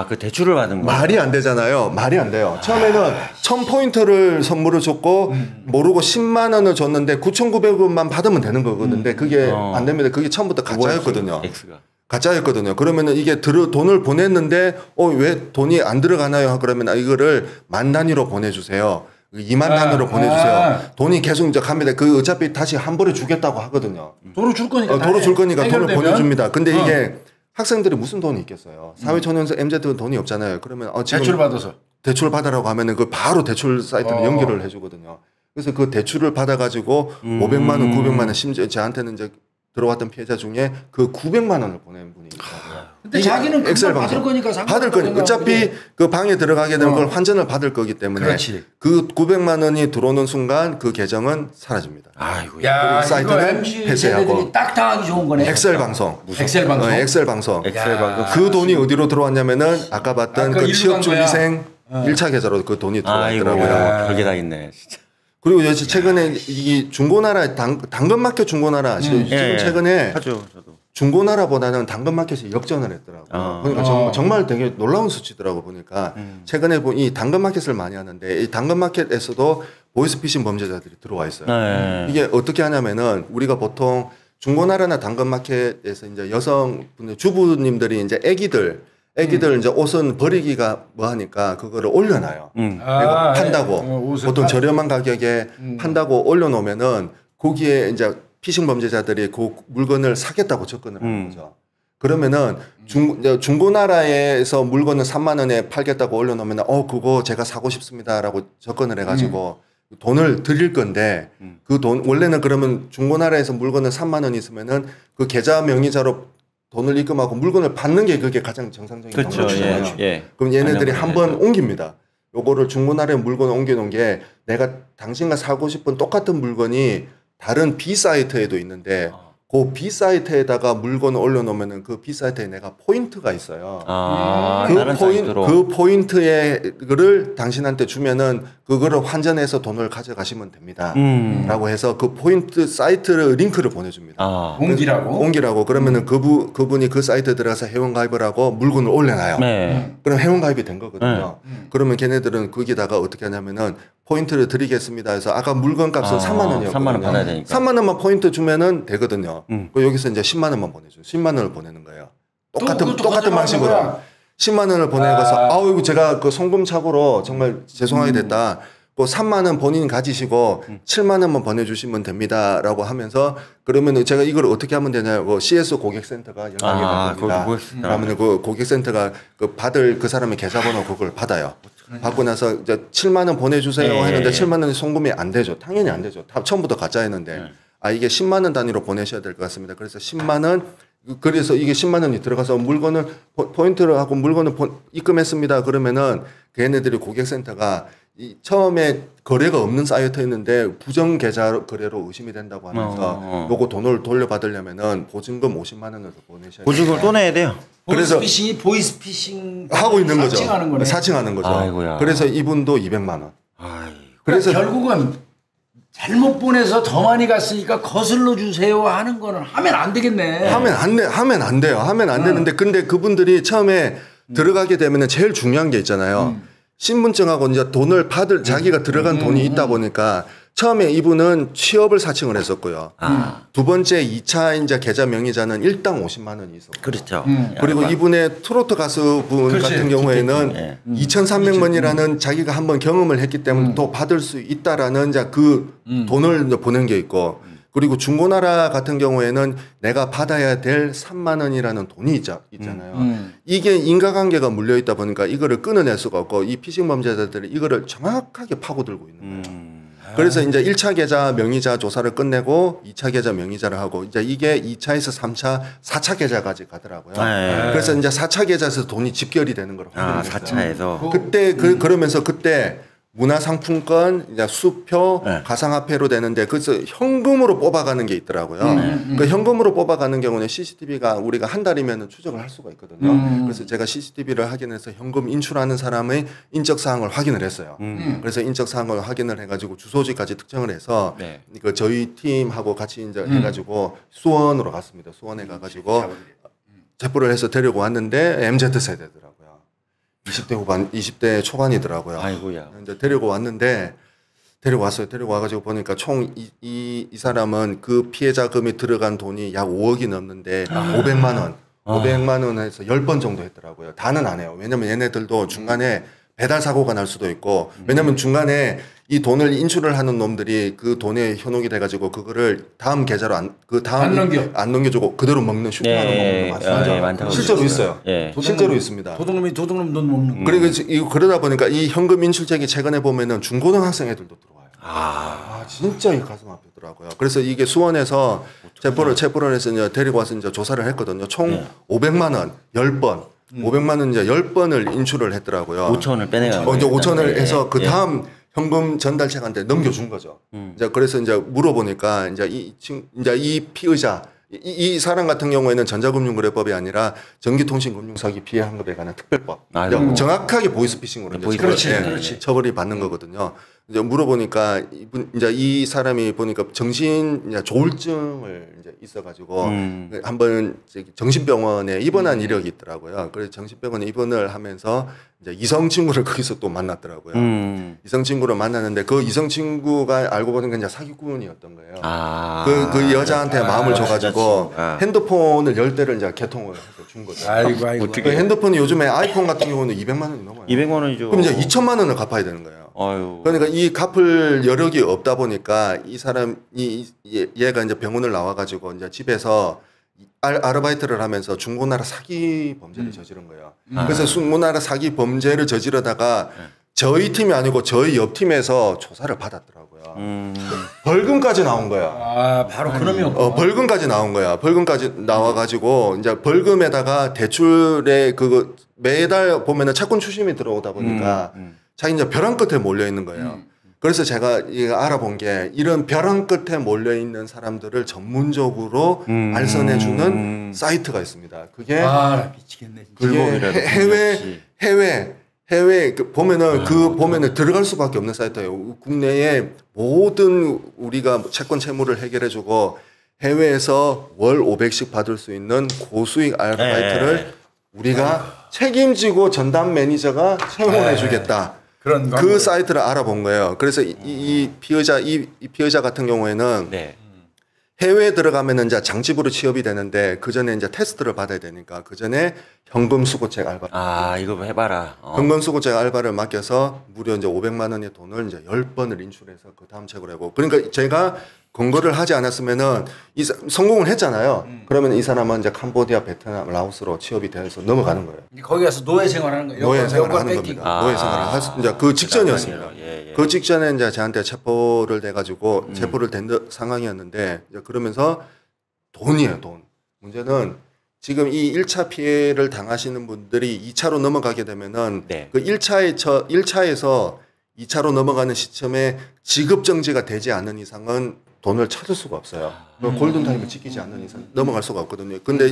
그 대출을 받은 거 말이 안 되잖아요. 말이 안 돼요. 처음에는 1000포인트를 선물을 줬고 모르고 10만 원을 줬는데 9,900원만 받으면 되는 거거든요. 근데 그게 안 됩니다. 그게 처음부터 가짜였거든요. X가. 가짜였거든요. 그러면은 이게 돈을 보냈는데 왜 돈이 안 들어가나요? 그러면 이거를 만 단위로 보내주세요. 2만 단위로 보내주세요. 돈이 계속 이제 갑니다. 그 어차피 다시 한 번에 주겠다고 하거든요. 도로 줄 거니까. 도로 줄 거니까 돈을 해결되면? 보내줍니다. 근데 이게 학생들이 무슨 돈이 있겠어요? 사회초년생 MZ는 돈이 없잖아요. 그러면 지금 대출 받아서. 대출 받으라고 하면은 그 바로 대출 사이트로 연결을 해주거든요. 그래서 그 대출을 받아가지고 500만 원, 900만 원 심지어 저한테는 이제 들어왔던 피해자 중에 그 900만 원을 보낸 분이 있더라고요. 근데 자기는 엑셀 금방 받을 방송. 거니까 받을 거니까 어차피 그 방에 들어가게 되면 그걸 환전을 받을 거기 때문에 그렇지. 그 900만 원이 들어오는 순간 그 계정은 사라집니다. 아이고. 야, 사이트는 이거 MC 폐쇄하고. 세대들이 딱 당하기 좋은 거네. 엑셀 방송. 엑셀 방송. 엑셀 방송. 엑셀 방송. 그 돈이 어디로 들어왔냐면은 아까 봤던 아까 그 일루 취업준비생 1차 계좌로 그 돈이 아이고. 들어왔더라고요. 별게 다 있네. 진짜. 그리고 최근에 이 중고나라 당근마켓 중고나라 아시죠? 지금 최근에 하죠. 저도. 중고나라보다는 당근마켓이 역전을 했더라고요. 그러니까 정말 되게 놀라운 수치더라고 보니까 최근에 이 당근마켓을 많이 하는데 이 당근마켓에서도 보이스피싱 범죄자들이 들어와 있어요. 네. 이게 어떻게 하냐면은 우리가 보통 중고나라나 당근마켓에서 이제 여성분들 주부님들이 이제 애기들 이제 옷은 버리기가 뭐 하니까 그거를 올려놔요. 내가 판다고 보통 저렴한 가격에 판다고 올려놓으면은 거기에 이제 피싱 범죄자들이 그 물건을 사겠다고 접근을 하는 거죠. 그러면은 중고나라에서 물건을 3만 원에 팔겠다고 올려놓으면 그거 제가 사고 싶습니다라고 접근을 해가지고 돈을 드릴 건데 그 돈 원래는 그러면 중고나라에서 물건을 3만 원 있으면은 그 계좌 명의자로 돈을 입금하고 물건을 받는 게 그게 가장 정상적인 방법이잖아요. 그럼 얘네들이 한번 옮깁니다. 요거를 중고나라에 물건을 옮겨놓은 게 내가 당신과 사고 싶은 똑같은 물건이 다른 B 사이트에도 있는데 그 B 사이트에다가 물건을 올려놓으면은 그 B 사이트에 내가 포인트가 있어요. 그 포인트를 당신한테 주면은 그거를 환전해서 돈을 가져가시면 됩니다. 라고 해서 그 포인트 사이트를 링크를 보내줍니다. 옮기라고. 그러면은 그분이 그 사이트에 들어가서 회원가입을 하고 물건을 올려놔요. 그럼 회원가입이 된 거거든요. 그러면 걔네들은 거기다가 어떻게 하냐면은 포인트를 드리겠습니다 해서 아까 물건 값은 3만 원이었거든요. 3만 원 받아야 되니까. 3만 원만 포인트 주면은 되거든요. 여기서 이제 10만 원만 보내줘요. 10만 원을 보내는 거예요. 똑같은 방식으로 10만 원을 보내고서 아우 제가 그 송금착오로 정말 죄송하게 됐다. 그 3만 원 본인 가지시고 7만 원만 보내주시면 됩니다라고 하면서 그러면 제가 이걸 어떻게 하면 되냐고 CS 고객센터가 연락이 됩니다. 그러면 그 고객센터가 그 받을 그 사람의 계좌번호 그걸 받아요. 받고 나서 이제 7만 원 보내주세요 했는데 7만 원이 송금이 안 되죠. 당연히 안 되죠. 처음부터 가짜였는데 이게 10만 원 단위로 보내셔야 될 것 같습니다. 그래서 10만 원 그래서 이게 10만 원이 들어가서 물건을 포인트를 하고 물건을 입금했습니다. 그러면은 걔네들이 고객센터가 처음에 거래가 없는 사이트였는데 부정 계좌 거래로 의심이 된다고 하면서 요거 돈을 돌려받으려면은 보증금 50만 원을 더 보내셔야 돼요. 보증금 또 내야 돼요. 그래서 보이스피싱 하고 있는 거죠. 사칭하는 거죠. 아이고야. 그래서 이분도 200만 원. 그래서 결국은 잘못 보내서 더 많이 갔으니까 거슬러 주세요 하는 거는 하면 안 되겠네. 하면 안 돼요. 하면 안 되는데 근데 그분들이 처음에 들어가게 되면은 제일 중요한 게 있잖아요. 신분증하고 이제 돈을 받을 자기가 들어간 돈이 있다 보니까 처음에 이분은 취업을 사칭을 했었고요. 두 번째 2차 이제 계좌 명의자는 일당 50만 원이 있었고. 그렇죠. 그리고 이분의 트로트 가수분 같은 경우에는 2,300원이라는 자기가 한번 경험을 했기 때문에 또 받을 수 있다라는 이제 그 돈을 이제 보낸 게 있고. 그리고 중고나라 같은 경우에는 내가 받아야 될 3만 원이라는 돈이 있잖아요. 이게 인과관계가 물려있다 보니까 이거를 끊어낼 수가 없고 이 피싱 범죄자들이 이거를 정확하게 파고들고 있는 거예요. 그래서 이제 1차 계좌 명의자 조사를 끝내고 2차 계좌 명의자를 하고 이제 이게 2차에서 3차, 4차 계좌까지 가더라고요. 그래서 이제 4차 계좌에서 돈이 집결이 되는 걸 확인했어요. 4차에서. 그때 그러면서 그때 문화상품권, 이제 수표, 네. 가상화폐로 되는데 그래서 현금으로 뽑아가는 게 있더라고요. 그 현금으로 뽑아가는 경우는 CCTV가 우리가 한 달이면 추적을 할 수가 있거든요. 그래서 제가 CCTV를 확인해서 현금 인출하는 사람의 인적 사항을 확인을 했어요. 그래서 인적 사항을 확인을 해가지고 주소지까지 특정을 해서 네. 그 저희 팀하고 같이 이제 해가지고 수원으로 갔습니다. 수원에 가가지고 체포를 해서 데리고 왔는데 MZ 세대더라고요. 20대 후반, 20대 초반이더라고요. 아이고야. 이제 데리고 왔는데 데려왔어요. 데려와가지고 보니까 총 이 사람은 그 피해자금이 들어간 돈이 약 5억이 넘는데 500만 원, 500만 원에서 10번 정도 했더라고요. 다는 안 해요. 왜냐면 얘네들도 중간에 배달 사고가 날 수도 있고 왜냐면 중간에 이 돈을 인출을 하는 놈들이 그 돈에 현혹이 돼가지고 그거를 다음 계좌로 안 넘겨주고 그대로 먹는 슈팅하는 놈들 많습니다. 많다고 실제로 그러셨어요. 있어요. 예. 실제로 있습니다. 도둑놈이 도둑놈 돈 먹는 거. 그리고 그러다 보니까 이 현금 인출책이 최근에 보면은 중고등학생 애들도 들어와요. 진짜 이 가슴 아프더라고요. 그래서 이게 수원에서 체포를 해서 이제 데리고 와서 이제 조사를 했거든요. 총 500만 원 10번. 500만 원 이제 10번을 인출을 했더라고요. 5천을 빼내가. 이제 5천을 해서 그 다음 현금 전달책한테 넘겨준 거죠. 이제 그래서 이제 물어보니까 이제 이 피의자 이 사람 같은 경우에는 전자금융거래법이 아니라 전기통신금융사기 피해 항급에 관한 특별법. 정확하게 보이스피싱으로 이제 그렇지. 처벌이 받는 거거든요. 이제 물어보니까 이제 이 사람이 보니까 조울증을 이제 있어가지고 한번 정신병원에 입원한 이력이 있더라고요. 그래서 정신병원에 입원을 하면서 이제 이성 친구를 거기서 또 만났더라고요. 이성 친구를 만났는데 그 이성 친구가 알고 보니까 이제 사기꾼이었던 거예요. 그 여자한테 마음을 줘가지고 핸드폰을 10대를 이제 개통을 해서 준 거죠. 아이고. 그 핸드폰이 요즘에 아이폰 같은 경우는 200만 원이 넘어요. 200만 원이죠. 그럼 이제 2천만 원을 갚아야 되는 거예요. 아유. 그러니까 이 갚을 여력이 없다 보니까 이 사람이 얘가 이제 병원을 나와가지고 이제 집에서 아르바이트를 하면서 중고나라 사기 범죄를 저지른 거예요. 그래서 중고나라 사기 범죄를 저지르다가 저희 팀이 아니고 저희 옆 팀에서 조사를 받았더라고요. 벌금까지 나온 거야. 바로 그놈이었고. 벌금까지 나온 거야. 벌금까지 나와가지고 이제 벌금에다가 대출에 그거 매달 보면은 채권 추심이 들어오다 보니까 자기 이제 벼랑 끝에 몰려 있는 거예요. 그래서 제가 알아본 게 이런 벼랑 끝에 몰려 있는 사람들을 전문적으로 알선해주는 사이트가 있습니다. 그게 미치겠네. 그게 해외 보면은 들어갈 수밖에 없는 사이트예요. 국내에 모든 우리가 채권 채무를 해결해주고 해외에서 월 500씩 받을 수 있는 고수익 아르바이트를 우리가 책임지고 전담 매니저가 채용해주겠다. 그 사이트를 알아본 거예요. 그래서 이 피의자 같은 경우에는 해외에 들어가면은 이제 장집으로 취업이 되는데 그 전에 이제 테스트를 받아야 되니까 그 전에 현금 수고책 알바. 이거 해봐라. 현금 수고책 알바를 맡겨서 무려 이제 500만 원의 돈을 이제 10번을 인출해서 그 다음 책을 하고. 그러니까 제가 근거를 하지 않았으면은 성공을 했잖아요. 그러면 이 사람은 이제 캄보디아, 베트남, 라오스로 취업이 돼서 넘어가는 거예요. 거기 가서 노예 생활하는 거예요. 노예 생활하는 겁니다. 노예 생활을 이제 그 직전이었습니다. 그 직전에 이제 저한테 체포를 돼가지고 체포를 된 상황이었는데 이제 그러면서 돈이에요, 돈. 문제는 지금 이 1차 피해를 당하시는 분들이 2차로 넘어가게 되면은 그 1차에서 2차로 넘어가는 시점에 지급 정지가 되지 않는 이상은 돈을 찾을 수가 없어요. 골든타임을 지키지 않는 이상 넘어갈 수가 없거든요. 근데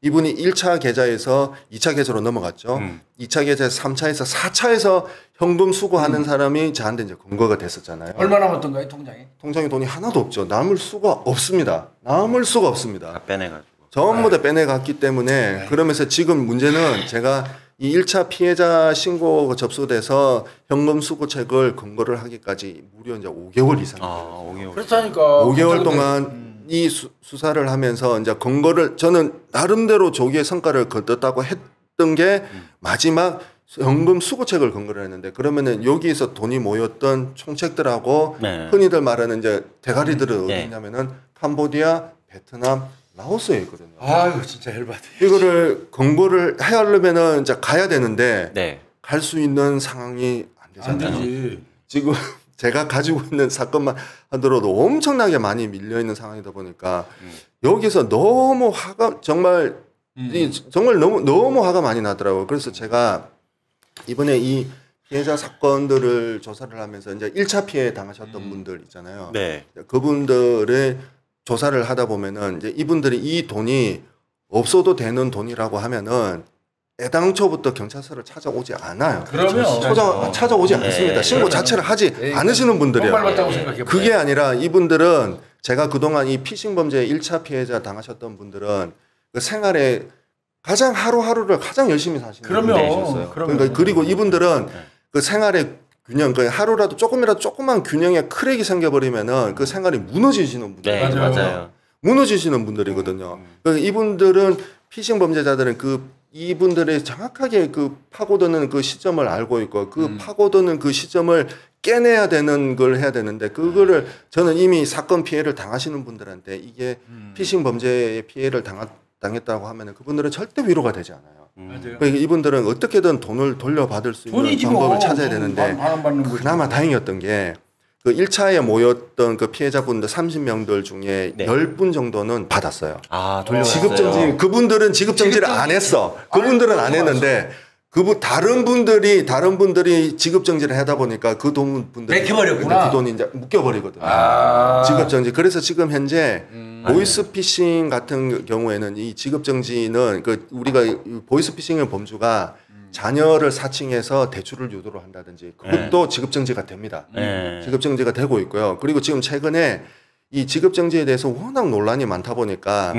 이분이 1차 계좌에서 2차 계좌로 넘어갔죠. 2차 계좌에서 3차에서 4차에서 현금 수거하는 사람이 저한테 이제 근거가 됐었잖아요. 얼마 남았던가요, 통장에? 통장에 돈이 하나도 없죠. 남을 수가 없습니다. 다 빼내가지고. 전부 다 빼내갔기 때문에 그러면서 지금 문제는 제가 이 1차 피해자 신고가 접수돼서 현금 수거책을 근거를 하기까지 무려 이제 5개월 이상. 5개월. 그렇다니까. 5개월 동안 이 수사를 하면서 이제 근거를 저는 나름대로 조기의 성과를 거뒀다고 했던 게 마지막 현금 수거책을 근거를 했는데 그러면은 여기에서 돈이 모였던 총책들하고 흔히들 말하는 이제 대가리들은 어디 있냐면은 캄보디아, 베트남, 라오스에 있거든요. 아유 진짜 열받아. 이거를 근거를 하려면은 이제 가야 되는데 갈 수 있는 상황이 안 되잖아요. 안 되지. 지금 제가 가지고 있는 사건만 하더라도 엄청나게 많이 밀려 있는 상황이다 보니까 여기서 너무 화가 정말 너무 화가 많이 나더라고요. 그래서 제가 이번에 이 피해자 사건들을 조사를 하면서 이제 1차 피해 당하셨던 분들 있잖아요. 네. 그분들의 조사를 하다 보면은 이제 이분들이 이 돈이 없어도 되는 돈이라고 하면은 애당초부터 경찰서를 찾아오지 않아요. 그러면 찾아오지 않습니다. 신고 자체를 하지 않으시는 분들이에요. 그게 아니라 이분들은 제가 그동안 이 피싱 범죄 1차 피해자 당하셨던 분들은 그 생활에 가장 하루하루를 가장 열심히 사시는 분들이셨어요. 그러니까 그리고 이분들은 그 생활의 균형, 그 하루라도 조금만 균형에 크랙이 생겨버리면은 그 생활이 무너지시는 분들. 네, 맞아요. 무너지시는 분들이거든요. 그러니까 이분들은 피싱 범죄자들은 이분들의 정확하게 그 파고드는 그 시점을 알고 있고 그 파고드는 그 시점을 깨내야 되는 걸 해야 되는데 그거를 저는 이미 사건 피해를 당하시는 분들한테 이게 피싱 범죄의 피해를 당했다고 하면은 그분들은 절대 위로가 되지 않아요. 그러니까 이분들은 어떻게든 돈을 돌려받을 수 있는 방법을 찾아야 되는데 그나마 다행이었던 게 그 1차에 모였던 그 피해자분들 30명들 중에 10분 정도는 받았어요. 아, 돌려받았어요. 지급정지, 그분들은 지급정지를 안 했어. 그분들은 안 했는데 다른 분들이 지급정지를 하다 보니까 그 분들이 맥혀버렸구나. 그 돈이 이제 묶여버리거든요. 지급정지. 그래서 지금 현재 보이스피싱 같은 경우에는 이 지급정지는 우리가 보이스피싱의 범주가 자녀를 사칭해서 대출을 유도를 한다든지 그것도 지급정지가 됩니다. 지급정지가 되고 있고요. 그리고 지금 최근에 이 지급정지에 대해서 워낙 논란이 많다 보니까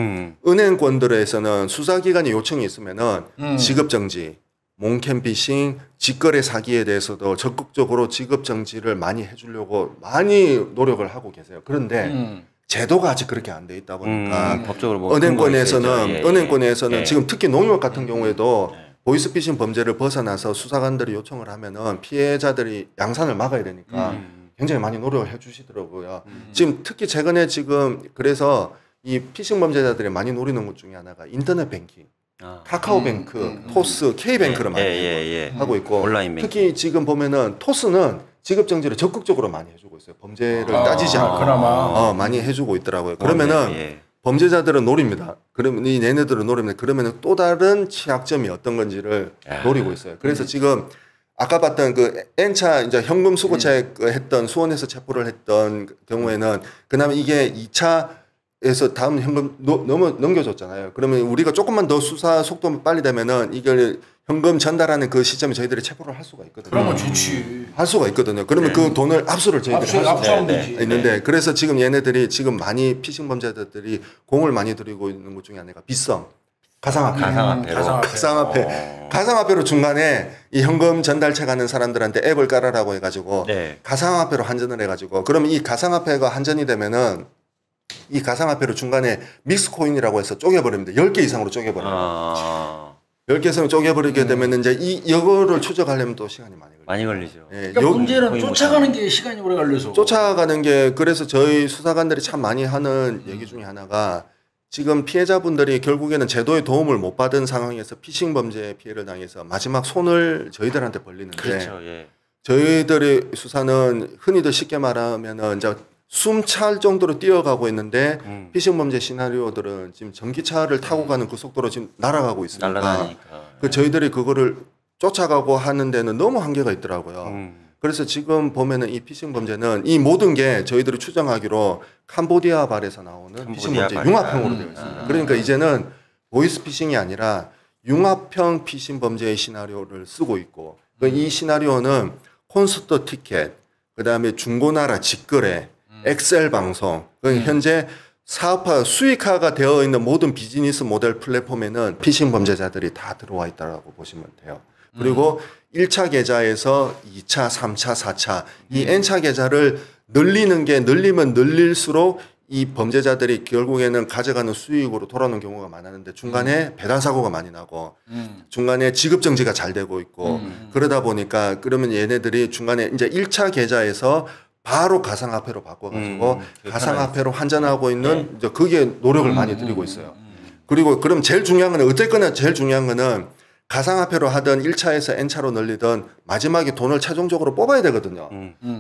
은행권들에서는 수사기관이 요청이 있으면은 지급정지, 몽캠피싱, 직거래 사기에 대해서도 적극적으로 지급정지를 많이 해주려고 많이 노력을 하고 계세요. 그런데 제도가 아직 그렇게 안 돼 있다 보니까 법적으로 뭐 은행권에서는 지금 특히 농협 같은 경우에도 보이스피싱 범죄를 벗어나서 수사관들이 요청을 하면은 피해자들이 양산을 막아야 되니까 굉장히 많이 노력을 해주시더라고요. 지금 특히 최근에 그래서 이 피싱 범죄자들이 많이 노리는 것 중에 하나가 인터넷 뱅킹, 카카오뱅크, 토스, K뱅크를 많이 하고 있고 온라인 뱅킹. 특히 지금 보면은 토스는 지급정지를 적극적으로 많이 해주고 있어요. 범죄를 따지지 않고 많이 해주고 있더라고요. 그러면은 범죄자들은 노립니다. 그러면 얘네들은 노립니다. 그러면 또 다른 취약점이 어떤 건지를 노리고 있어요. 그래서 지금 아까 봤던 그 N차 이제 현금 수거차 했던 수원에서 체포를 했던 경우에는 그다음에 이게 2차에서 다음 현금 넘겨줬잖아요. 그러면 우리가 조금만 더 수사 속도 빨리 되면은 이걸 현금 전달하는 그 시점에 저희들이 체포를 할 수가 있거든요. 그러면 좋지. 할 수가 있거든요. 그러면 그 돈을 압수를 저희들이 할 수가 있는데 그래서 지금 얘네들이 지금 많이 피싱 범죄자들이 공을 많이 들이고 있는 것 중에 하나가 빗성, 가상화폐로 중간에 이 현금 전달체 가는 사람들한테 앱을 깔아라고 해가지고 가상화폐로 환전을 해가지고 그러면 이 가상화폐가 환전이 되면은 이 가상화폐로 중간에 믹스코인이라고 해서 쪼개버립니다. 10개 이상으로 쪼개버려요. 10개 이상 쪼개버리게 되면 이제 이거를 추적하려면 또 시간이 많이 걸리죠. 그러니까 문제는 쫓아가는 게 시간이 오래 걸려서. 쫓아가는 게 그래서 저희 수사관들이 참 많이 하는 얘기 중에 하나가 지금 피해자분들이 결국에는 제도의 도움을 못 받은 상황에서 피싱 범죄 피해를 당해서 마지막 손을 저희들한테 벌리는데 저희들의 수사는 흔히들 쉽게 말하면은 이제 숨찰 정도로 뛰어가고 있는데 피싱 범죄 시나리오들은 지금 전기차를 타고 가는 그 속도로 지금 날아가고 있으니까 그 저희들이 그거를 쫓아가고 하는 데는 너무 한계가 있더라고요. 그래서 지금 보면은 이 피싱 범죄는 이 모든 게 저희들이 추정하기로 캄보디아 발에서 나오는 피싱 범죄 융합형으로 되어 있습니다. 그러니까 이제는 보이스 피싱이 아니라 융합형 피싱 범죄의 시나리오를 쓰고 있고 이 시나리오는 콘서트 티켓, 그다음에 중고나라 직거래, 엑셀 방송, 현재 사업화 수익화가 되어 있는 모든 비즈니스 모델 플랫폼에는 피싱 범죄자들이 다 들어와 있다고 보시면 돼요. 그리고 1차 계좌에서 2차, 3차, 4차 이 N차 계좌를 늘리면 늘릴수록 이 범죄자들이 결국에는 가져가는 수익으로 돌아오는 경우가 많았는데 중간에 배달 사고가 많이 나고 중간에 지급 정지가 잘 되고 있고 그러다 보니까 그러면 얘네들이 중간에 이제 1차 계좌에서 바로 가상화폐로 바꿔가지고 가상화폐로 환전하고 있는 이제 그게 노력을 많이 들이고 있어요. 그리고 그럼 제일 중요한 거는 어쨌거나 제일 중요한 거는 가상화폐로 하든 1차에서 N차로 늘리든 마지막에 돈을 최종적으로 뽑아야 되거든요.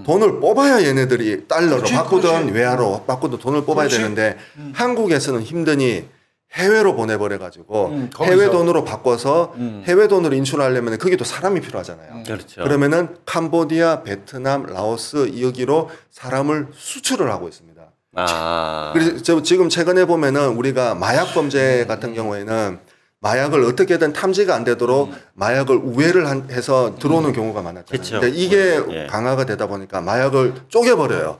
돈을 뽑아야 얘네들이 달러로 바꾸든 외화로 바꾸든 돈을 뽑아야 되는데 한국에서는 힘드니 해외로 보내버려가지고 거기서. 해외 돈으로 바꿔서 해외 돈으로 인출하려면 그게 또 사람이 필요하잖아요. 그렇죠. 그러면은 캄보디아, 베트남, 라오스 여기로 사람을 수출을 하고 있습니다. 아. 그래서 지금 최근에 보면은 우리가 마약 범죄 같은 경우에는 마약을 어떻게든 탐지가 안 되도록 마약을 우회를 해서 들어오는 경우가 많았잖아요. 그쵸. 근데 이게 예. 강화가 되다 보니까 마약을 쪼개버려요.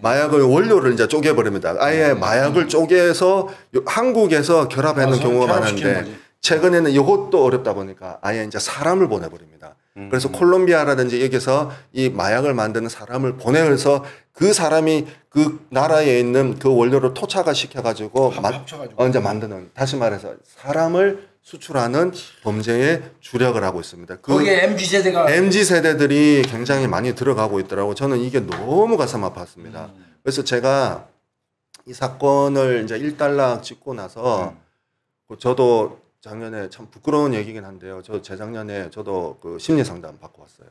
마약을 원료를 이제 쪼개버립니다. 아예 마약을 쪼개서 한국에서 결합하는 경우가 결합시키는 많은데 거지. 최근에는 이것도 어렵다 보니까 아예 이제 사람을 보내버립니다. 그래서 콜롬비아라든지 여기서 이 마약을 만드는 사람을 보내서 그 사람이 그 나라에 있는 그 원료를 토착화 시켜가지고 합쳐가지고. 이제 만드는, 다시 말해서 사람을 수출하는 범죄에 주력을 하고 있습니다. 거기에 MZ 세대가 MZ 세대들이 굉장히 많이 들어가고 있더라고. 저는 이게 너무 가슴 아팠습니다. 그래서 제가 이 사건을 이제 일단락 찍고 나서 저도 작년에 참 부끄러운 얘기긴 한데요. 저 재작년에 저도 그 심리 상담 받고 왔어요.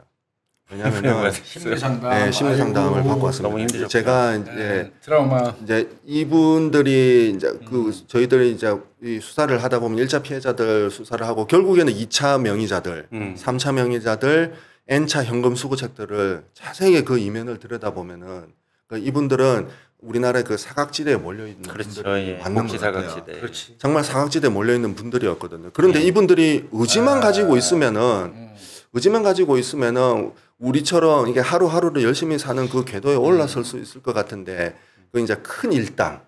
왜냐하면 심리 상담, 네, 심리 상담을 받고 왔습니다. 너무 힘들었구나. 제가 이제 네, 트라우마. 이제 이분들이 이제 그 저희들이 이제 이 수사를 하다 보면 1차 피해자들 수사를 하고 결국에는 2차 명의자들, 3차 명의자들, N차 현금 수거책들을 자세히 그 이면을 들여다보면은 그 이분들은 우리나라의 그 사각지대에 몰려 있는 그렇죠. 분들이 예. 맞는 복지 것 같아요. 사각지대. 그렇지. 정말 사각지대에 몰려 있는 분들이었거든요. 그런데 이분들이 의지만 가지고 있으면은 의지만 가지고 있으면은 우리처럼 이게 하루하루를 열심히 사는 그 궤도에 올라설 수 있을 것 같은데 그 이제 큰 일당,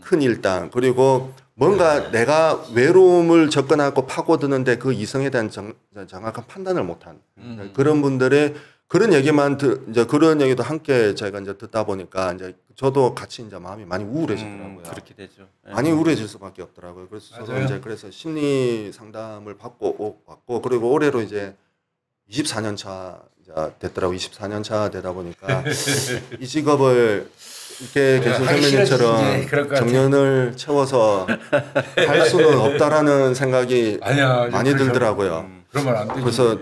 큰 일당 그리고 뭔가 내가 외로움을 접근하고 파고드는데 그 이성에 대한 정확한 판단을 못한 그런 분들의 그런 얘기만 이제 그런 얘기도 함께 제가 이제 듣다 보니까 이제 저도 같이 이제 마음이 많이 우울해지더라고요. 그렇게 되죠. 예. 많이 우울해질 수밖에 없더라고요. 그래서 저도 맞아요. 이제 그래서 심리 상담을 받고 그리고 올해로 이제 24년 차 됐더라고. 24년 차 되다 보니까 이 직업을 이렇게 계신 하기 싫어지지, 선배님처럼 그럴 것 같아. 정년을 채워서 할 수는 없다라는 생각이 아니야, 많이 그렇죠. 들더라고요. 그러면 안 되지. 그래서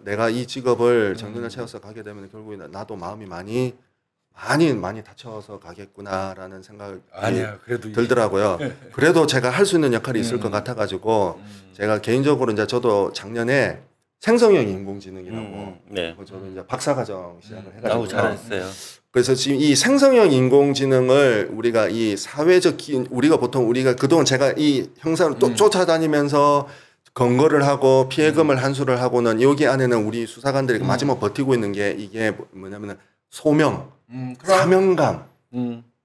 내가 이 직업을 정년을 채워서 가게 되면 결국에는 나도 마음이 많이 다쳐서 가겠구나라는 생각이 아니야, 그래도 들더라고요. 그래도 제가 할 수 있는 역할이 있을 것 같아가지고 제가 개인적으로 이제 저도 작년에 생성형 인공지능이라고 네. 저도 이제 박사과정 시작을 아우 해가지고 잘했어요. 그래서 지금 이 생성형 인공지능을 우리가 이 사회적 우리가 보통 우리가 그동안 제가 이 형사를 또 쫓아다니면서 검거를 하고 피해금을 한수를 하고는 여기 안에는 우리 수사관들이 마지막 버티고 있는 게 이게 뭐냐면은 소명, 사명감.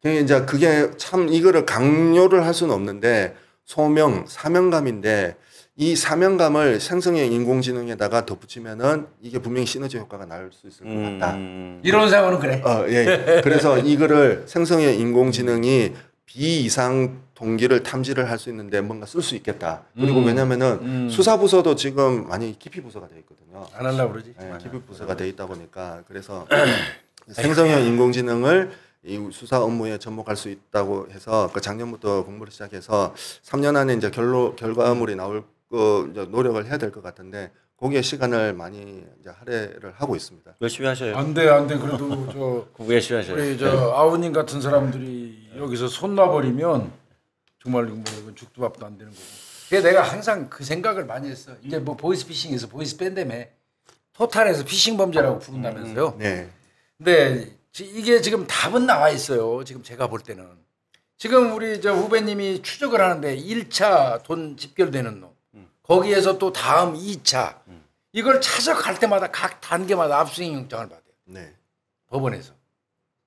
그게 참 이거를 강요를 할 수는 없는데 소명, 사명감인데 이 사명감을 생성형 인공지능에다가 덧붙이면은 이게 분명히 시너지 효과가 날 수 있을 것 같다. 이론상으로는 그래. 예. 그래서 이거를 생성형 인공지능이 비이상 동기를 탐지를 할 수 있는데 뭔가 쓸 수 있겠다. 그리고 왜냐면은 수사부서도 지금 많이 기피 부서가 돼 있거든요. 안 하려고 그러지. 네, 기피 부서가 돼 있다 보니까 그래서 생성형 인공지능을 이 수사 업무에 접목할 수 있다고 해서 그 작년부터 공부를 시작해서 3년 안에 이제 결과물이 나올 이제 노력을 해야 될 것 같은데 거기에 시간을 많이 이제 할애를 하고 있습니다. 열심히 하셔요. 안 돼. 그래도 공부 열심히 하셔요. 우리 아우님 같은 사람들이 여기서 손 놔버리면 정말 이건 죽도 밥도 안 되는 거고. 그래서 내가 항상 그 생각을 많이 했어. 이제 뭐 보이스피싱에서 보이스 밴드며 토탈에서 피싱 범죄라고 부른다면서요. 네. 근데 이게 지금 답은 나와 있어요. 지금 제가 볼 때는. 지금 우리 후배님이 추적을 하는데 1차 돈 집결되는 놈. 거기에서 또 다음 2차. 이걸 찾아갈 때마다 각 단계마다 압수수색 영장을 받아요. 네. 법원에서.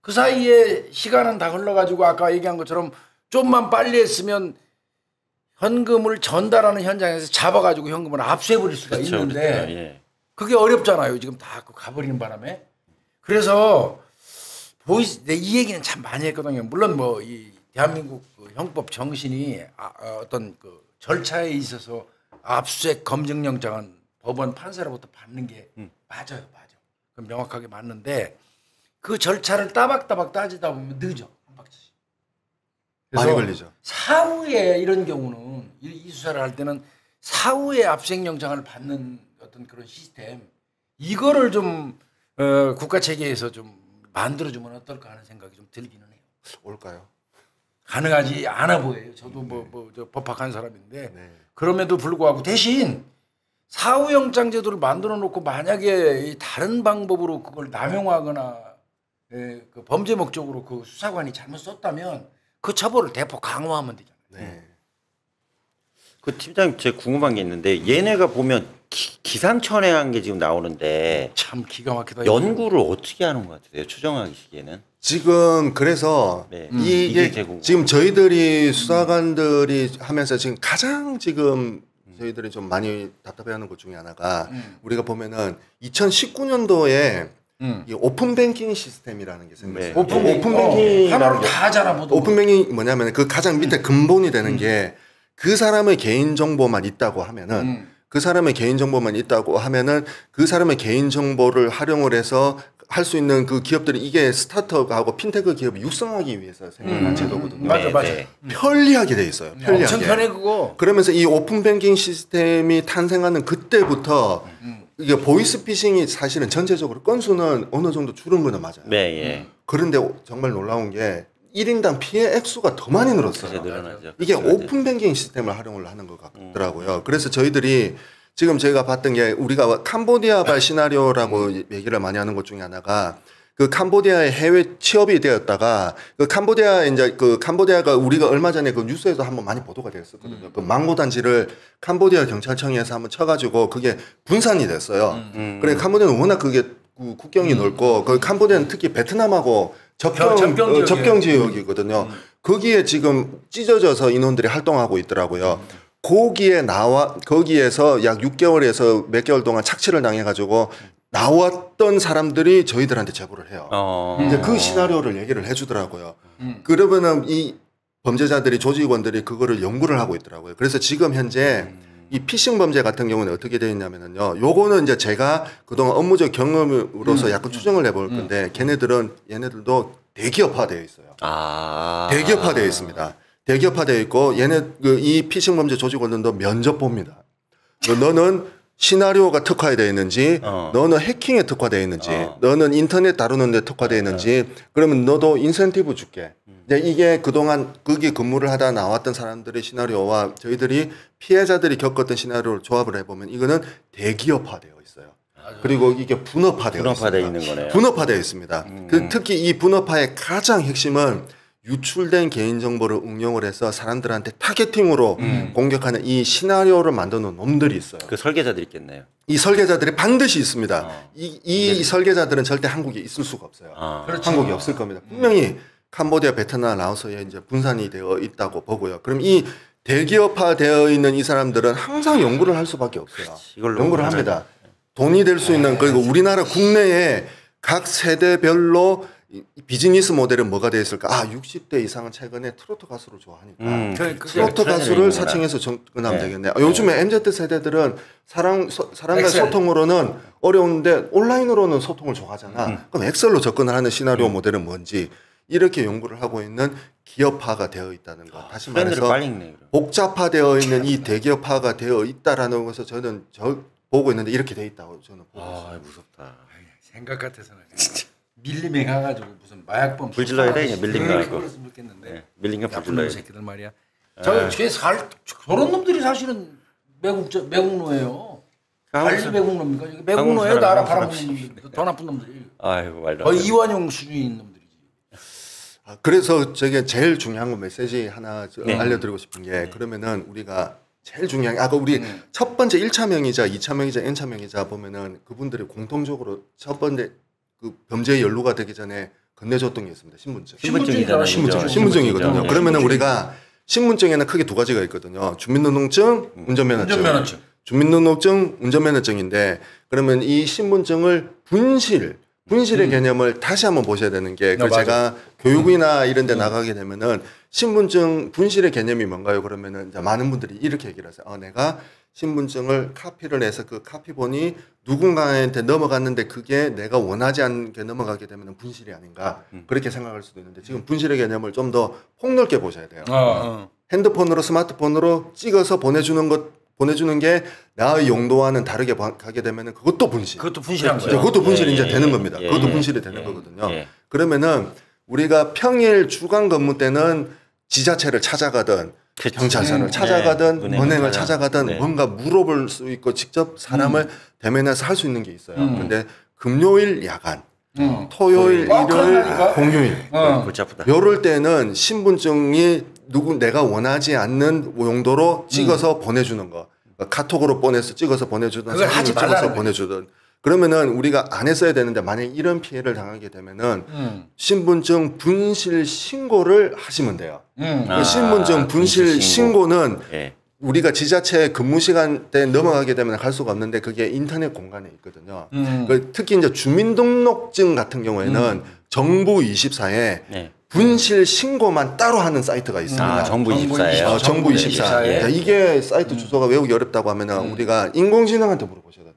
그 사이에 시간은 다 흘러가지고 아까 얘기한 것처럼 좀만 빨리 했으면 현금을 전달하는 현장에서 잡아가지고 현금을 압수해버릴 수가 그렇죠, 있는데 그렇죠. 예. 그게 어렵잖아요. 지금 다 가버리는 바람에. 그래서 이 얘기는 참 많이 했거든요. 물론 뭐 이 대한민국 그 형법 정신이 어떤 그 절차에 있어서 압수수색 검증영장은 법원 판사로부터 받는 게 맞아요. 그건 명확하게 맞는데 그 절차를 따박따박 따지다 보면 늦어. 한 박자씩. 많이 걸리죠. 사후에 이런 경우는 이 수사를 할 때는 사후에 압수수색영장을 받는 어떤 그런 시스템 이거를 좀 국가 체계에서 좀 만들어주면 어떨까 하는 생각이 좀 들기는 해요. 올까요? 가능하지 않아 보여요. 저도 저 법학한 사람인데 네. 그럼에도 불구하고 대신 사후영장 제도를 만들어 놓고 만약에 이 다른 방법으로 그걸 남용하거나 그 범죄 목적으로 그 수사관이 잘못 썼다면 그 처벌을 대폭 강화하면 되잖아요. 네. 그 팀장님 제가 궁금한 게 있는데 얘네가 보면 기상천외한 게 지금 나오는데 참 기가 막히다. 연구를 어떻게 하는 것 같아요? 추정하기에는 지금 그래서 네. 이게 제일 궁금해요. 지금 저희들이 수사관들이 하면서 지금 가장 지금 저희들이 좀 많이 답답해하는 것 중에 하나가 우리가 보면은 2019년도에 이 오픈 뱅킹 시스템이라는 게 생겼어요. 네. 오픈뱅킹 하나로 다 하잖아 모두. 오픈뱅킹이 뭐냐면 그 가장 밑에 근본이 되는 게 그 사람의 개인 정보만 있다고 하면은 그 사람의 개인 정보만 있다고 하면은 그 사람의 개인 정보를 활용을 해서 할 수 있는 그 기업들이 이게 스타트업하고 핀테크 기업이 육성하기 위해서 생겨난 제도거든요. 맞아, 맞아. 네. 편리하게 돼 있어요. 편리하게. 엄청 편해 그거. 그러면서 이 오픈 뱅킹 시스템이 탄생하는 그때부터 이게 보이스피싱이 사실은 전체적으로 건수는 어느 정도 줄은 거는 맞아요. 네, 예. 그런데 정말 놀라운 게 1인당 피해 액수가 더 많이 늘었어요. 이제 늘어나죠. 이게 그렇죠. 오픈 뱅킹 시스템을 활용을 하는 것 같더라고요. 그래서 저희들이 지금 제가 봤던 게 우리가 캄보디아발 시나리오라고 얘기를 많이 하는 것 중에 하나가 그 캄보디아에 해외 취업이 되었다가 그 캄보디아 이제 그 캄보디아가 우리가 얼마 전에 그 뉴스에서 한번 많이 보도가 되었었거든요. 그 망고 단지를 캄보디아 경찰청에서 한번 쳐가지고 그게 분산이 됐어요. 그래 캄보디아는 워낙 그게 국경이 넓고 그 캄보디아는 특히 베트남하고 접경 지역이거든요. 거기에 지금 찢어져서 인원들이 활동하고 있더라고요. 거기에서 약 6개월에서 몇 개월 동안 착취를 당해가지고 나왔던 사람들이 저희들한테 제보를 해요. 이제 그 시나리오를 얘기를 해주더라고요. 그러면은 이 범죄자들이 조직원들이 그거를 연구를 하고 있더라고요. 그래서 지금 현재 이 피싱 범죄 같은 경우는 어떻게 되어 있냐면은요. 요거는 이제 제가 그동안 업무적 경험으로서 약간 추정을 해볼 건데 얘네들도 대기업화되어 있어요. 대기업화되어 있습니다. 대기업화되어 있고 이 피싱 범죄 조직원들도 면접 봅니다. 너는 시나리오가 특화되어 있는지, 너는 해킹에 특화되어 있는지, 너는 인터넷 다루는 데 특화되어 있는지, 그러면 너도 인센티브 줄게. 이게 그동안 거기 근무를 하다 나왔던 사람들의 시나리오와 저희들이 피해자들이 겪었던 시나리오를 조합을 해보면 이거는 대기업화되어 있어요. 그리고 이게 분업화되어 있는 거네요. 분업화되어 있습니다. 특히 이 분업화의 가장 핵심은 유출된 개인정보를 응용을 해서 사람들한테 타겟팅으로 공격하는 이 시나리오를 만드는 놈들이 있어요. 그 설계자들이 있겠네요. 이 설계자들이 반드시 있습니다. 이 설계자들은 절대 한국에 있을 수가 없어요. 한국에 없을 겁니다. 분명히 캄보디아, 베트남, 라오스에 이제 분산이 되어 있다고 보고요. 그럼 이 대기업화되어 있는 이 사람들은 항상 연구를 할 수밖에 없어요. 연구를 합니다. 돈이 될 수 있는 그리고 우리나라 국내에 각 세대별로 비즈니스 모델은 뭐가 되어 있을까? 60대 이상은 최근에 트로트 가수를 좋아하니까 트로트 가수를 사칭해서 접근하면 되겠네요. 요즘에 MZ 세대들은 사람과의 소통으로는 어려운데 온라인으로는 소통을 좋아하잖아. 그럼 엑셀로 접근을 하는 시나리오 모델은 뭔지 이렇게 연구를 하고 있는 기업화가 되어 있다는 것. 다시 말해서 복잡화되어 있는 이 대기업화가 되어 있다라는 것을 저는 보고 있는데 이렇게 되어 있다고 저는 보고 있어요. 무섭다. 생각 같아서는 진짜. 밀림에 가가지고 무슨 마약범 불질러야 돼. 밀림 가고. 그랬으면 좋겠는데. 밀림 가 불질러야 돼. 새끼들 말이야. 저런 놈들이 사실은 매국노예요. 관리 매국노입니까? 매국노예요. 나라 팔아먹는 놈들. 더 나쁜 놈들이. 아이고 말도. 거의 이완용 수준인 놈들이지. 그래서 저게 제일 중요한 거 메시지 하나 알려드리고 싶은 게 그러면은 우리가 제일 중요한 게 아까 우리 첫 번째 1차 명의자, 2차 명의자, N차 명의자 보면은 그분들이 공통적으로 첫 번째 그 범죄에 연루가 되기 전에 건네줬던 게 있습니다. 신분증이거든요. 그러면은 우리가 신분증에는 크게 두 가지가 있거든요. 주민등록증, 운전면허증. 주민등록증, 운전면허증인데 그러면 이 신분증을 분실의 개념을 다시 한번 보셔야 되는 게 제가 교육이나 이런 데 나가게 되면은 신분증 분실의 개념이 뭔가요? 그러면은 이제 많은 분들이 이렇게 얘기를 하세요. 내가 신분증을 카피를 해서 그 카피본이 누군가한테 넘어갔는데 그게 내가 원하지 않게 넘어가게 되면 분실이 아닌가 그렇게 생각할 수도 있는데 지금 분실의 개념을 좀 더 폭넓게 보셔야 돼요. 핸드폰으로 스마트폰으로 찍어서 보내주는 게 나의 용도와는 다르게 가게 되면 그것도 분실. 그것도 분실한 거예요. 그것도 분실이 이제 되는 겁니다. 그것도 분실이 되는 거거든요. 그러면은 우리가 평일 주간 근무 때는 지자체를 찾아가든 그치. 경찰서를 찾아가든 네. 은행을 찾아가든 네. 뭔가 물어볼 수 있고 직접 사람을 대면해서 할 수 있는 게 있어요. 근데 금요일 야간, 토요일, 일요일, 그러니까. 공휴일 골치 아프다. 요럴 때는 신분증이 내가 원하지 않는 용도로 찍어서 보내주는 거. 카톡으로 보내서 찍어서 보내주든 그걸 하지 사진을 찍어서 말라는 보내주든 그러면은 우리가 안 했어야 되는데 만약에 이런 피해를 당하게 되면은 신분증 분실 신고를 하시면 돼요. 그 신분증 분실 신고는 예. 우리가 지자체 근무 시간대 넘어가게 되면 갈 수가 없는데 그게 인터넷 공간에 있거든요. 특히 이제 주민등록증 같은 경우에는 정부 24에 네. 분실 신고만 따로 하는 사이트가 있습니다. 아, 정부 24예요. 정부 24. 예. 자, 이게 사이트 주소가 외우기 어렵다고 하면은 우리가 인공지능한테 물어보셔야 돼요.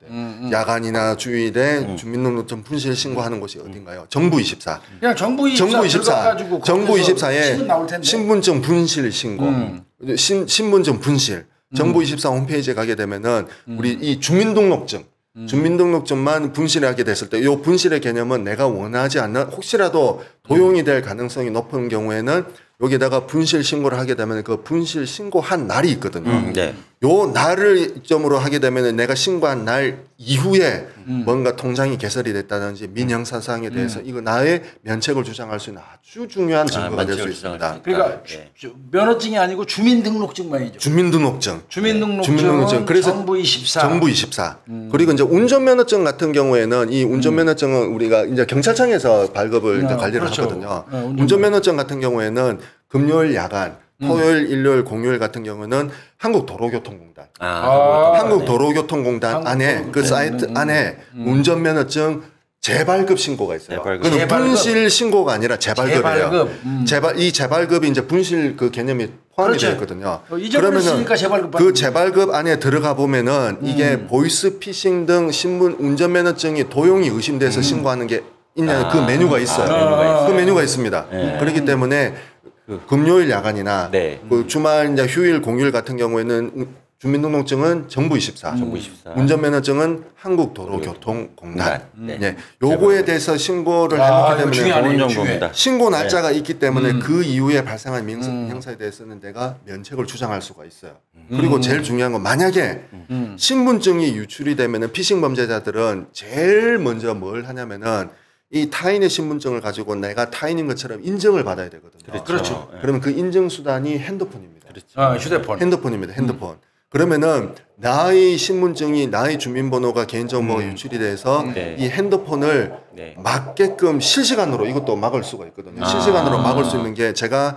야간이나 주일에 주민등록증 분실 신고하는 곳이 어딘가요? 정부 24. 그냥 정부 24 정부 24. 들어가가지고 정부 거기서 24에 신문 나올 텐데. 신분증 분실 신고. 신분증 분실. 정부 24 홈페이지에 가게 되면은 우리 이 주민등록증만 분실하게 됐을 때 이 분실의 개념은 내가 원하지 않는 혹시라도 도용이 될 가능성이 높은 경우에는 여기다가 분실 신고를 하게 되면 그 분실 신고한 날이 있거든요. 네. 요 날을 이점으로 하게 되면 내가 신고한 날 이후에 뭔가 통장이 개설이 됐다든지 민형사 사항에 대해서 이거 나의 면책을 주장할 수 있는 아주 중요한 증거가 될 수 면책을 있습니다. 그러니까 예. 면허증이 아니고 주민등록증만이죠. 주민등록증. 주민등록증은 그래서 정부 24. 정부 24. 그리고 이제 운전면허증 같은 경우에는 이 운전면허증은 우리가 이제 경찰청에서 발급을 이제 관리를 그렇죠. 하거든요. 운전면허증 같은 경우에는 금요일 야간, 토요일, 일요일, 공휴일 같은 경우는 한국도로교통공단. 한국도로교통공단 안에 그 사이트 안에 운전면허증 재발급 신고가 있어요. 재발급. 그건 분실 신고가 아니라 재발급이에요. 재발급. 이 재발급이 이제 분실 그 개념이 포함이 그렇죠. 되어 있거든요. 잊어버렸으니까 재발급 그 재발급 안에 들어가 보면은 이게 보이스피싱 등 신분 운전면허증이 도용이 의심돼서 신고하는 게 있냐 그 메뉴가 있어요. 그 메뉴가 있습니다. 그렇기 때문에 금요일 야간이나 네. 그 주말 이제 휴일 공휴일 같은 경우에는 주민등록증은 정부 24, 운전면허증은 한국도로교통공단. 네. 요거에 대해서 신고를 해놓게 되면 중요하네, 좋은 정보입니다. 신고 날짜가 있기 때문에 그 이후에 발생한 형사에 대해서는 내가 면책을 주장할 수가 있어요. 그리고 제일 중요한 건 만약에 신분증이 유출이 되면은 피싱 범죄자들은 제일 먼저 뭘 하냐면은 이 타인의 신분증을 가지고 내가 타인인 것처럼 인정을 받아야 되거든요. 그렇죠. 그러면 그 인증 수단이 핸드폰입니다. 휴대폰. 핸드폰입니다. 핸드폰. 그러면은 나의 신분증이 나의 주민번호가 개인정보가 유출이 돼서 이 핸드폰을 막게끔 실시간으로 이것도 막을 수가 있거든요. 실시간으로 막을 수 있는 게 제가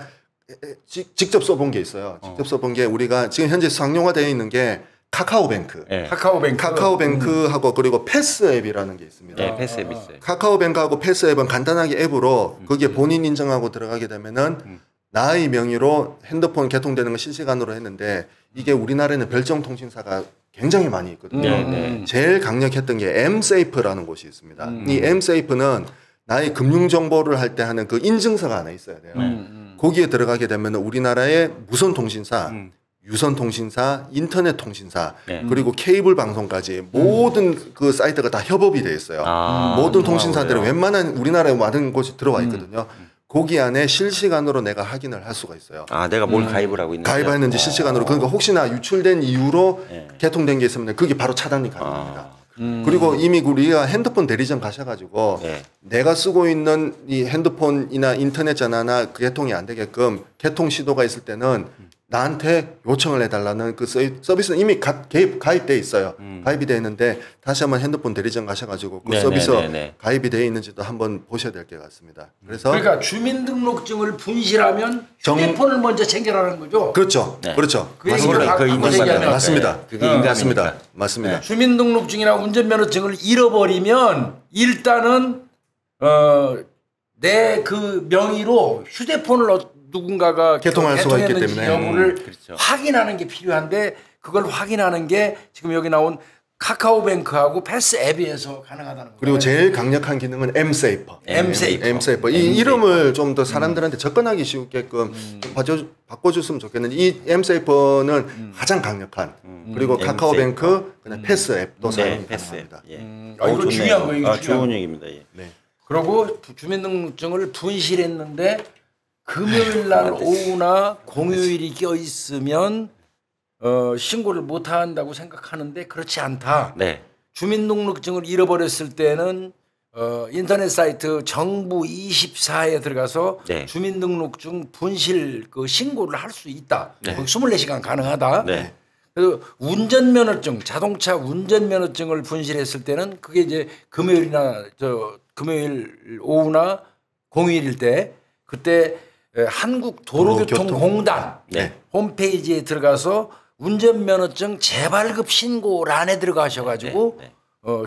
직접 써본 게 있어요. 직접 써본 게 우리가 지금 현재 상용화되어 있는 게 카카오뱅크. 카카오뱅크하고 그리고 패스 앱이라는 게 있습니다. 네, 패스 앱 있어요. 카카오뱅크하고 패스 앱은 간단하게 앱으로 거기에 본인 인증하고 들어가게 되면은 나의 명의로 핸드폰 개통되는 걸 실시간으로 했는데 이게 우리나라에는 별정통신사가 굉장히 많이 있거든요. 제일 강력했던 게 Msafe라는 곳이 있습니다. 이 Msafe는 나의 금융 정보를 할 때 하는 그 인증서가 하나 있어야 돼요. 거기에 들어가게 되면 우리나라의 무선통신사, 유선통신사, 인터넷통신사, 그리고 케이블 방송까지 모든 그 사이트가 다 협업이 돼 있어요. 모든 통신사들이 웬만한 우리나라에 많은 곳이 들어와 있거든요. 거기 안에 실시간으로 내가 확인을 할 수가 있어요. 내가 뭘 가입을 하고 있는지. 가입했는지 실시간으로. 그러니까 혹시나 유출된 이유로 개통된 게 있으면 그게 바로 차단이 가능합니다. 그리고 이미 우리가 핸드폰 대리점 가셔가지고 내가 쓰고 있는 이 핸드폰이나 인터넷 전화나 그 개통이 안 되게끔 개통 시도가 있을 때는 나한테 요청을 해달라는 그 서비스는 이미 가입돼 있어요. 가입이 돼 있는데 다시 한번 핸드폰 대리점 가셔가지고 그 서비스 가입이 돼 있는지도 한번 보셔야 될 것 같습니다. 그래서 그러니까 주민등록증을 분실하면 휴대폰을 먼저 챙겨라는 거죠. 그렇죠. 그렇죠. 그 얘기를 맞습니다. 그게 인간입니다. 맞습니다. 주민등록증이나 운전면허증을 잃어버리면 일단은 내 그 명의로 휴대폰을 누군가가 개통할 수가 있기 때문에 여부를 확인하는 게 필요한데 그걸 확인하는 게 지금 여기 나온 카카오뱅크하고 패스 앱에서 가능하다는 거예요. 그리고 제일 강력한 기능은 Msafer. 이 이름을 좀 더 사람들한테 접근하기 쉽게끔 바꿔줬으면 좋겠는데 이 Msafer는 가장 강력한 그리고 카카오뱅크 그다음에 패스 앱도 사용이 가능합니다. 이거 중요한 거예요. 좋은 얘기입니다. 그리고 주민등록증을 분실했는데 금요일 날 오후나 공휴일이 껴 있으면 신고를 못 한다고 생각하는데 그렇지 않다. 네. 주민등록증을 잃어버렸을 때는 인터넷 사이트 정부 24에 들어가서 네. 주민등록증 분실 그 신고를 할 수 있다. 네. 거기 24시간 가능하다. 네. 그래서 운전면허증, 자동차 운전면허증을 분실했을 때는 그게 이제 금요일 오후나 공휴일일 때 그때 한국도로교통공단 네. 홈페이지에 들어가서 운전면허증 재발급 신고란에 들어가셔가지고 네.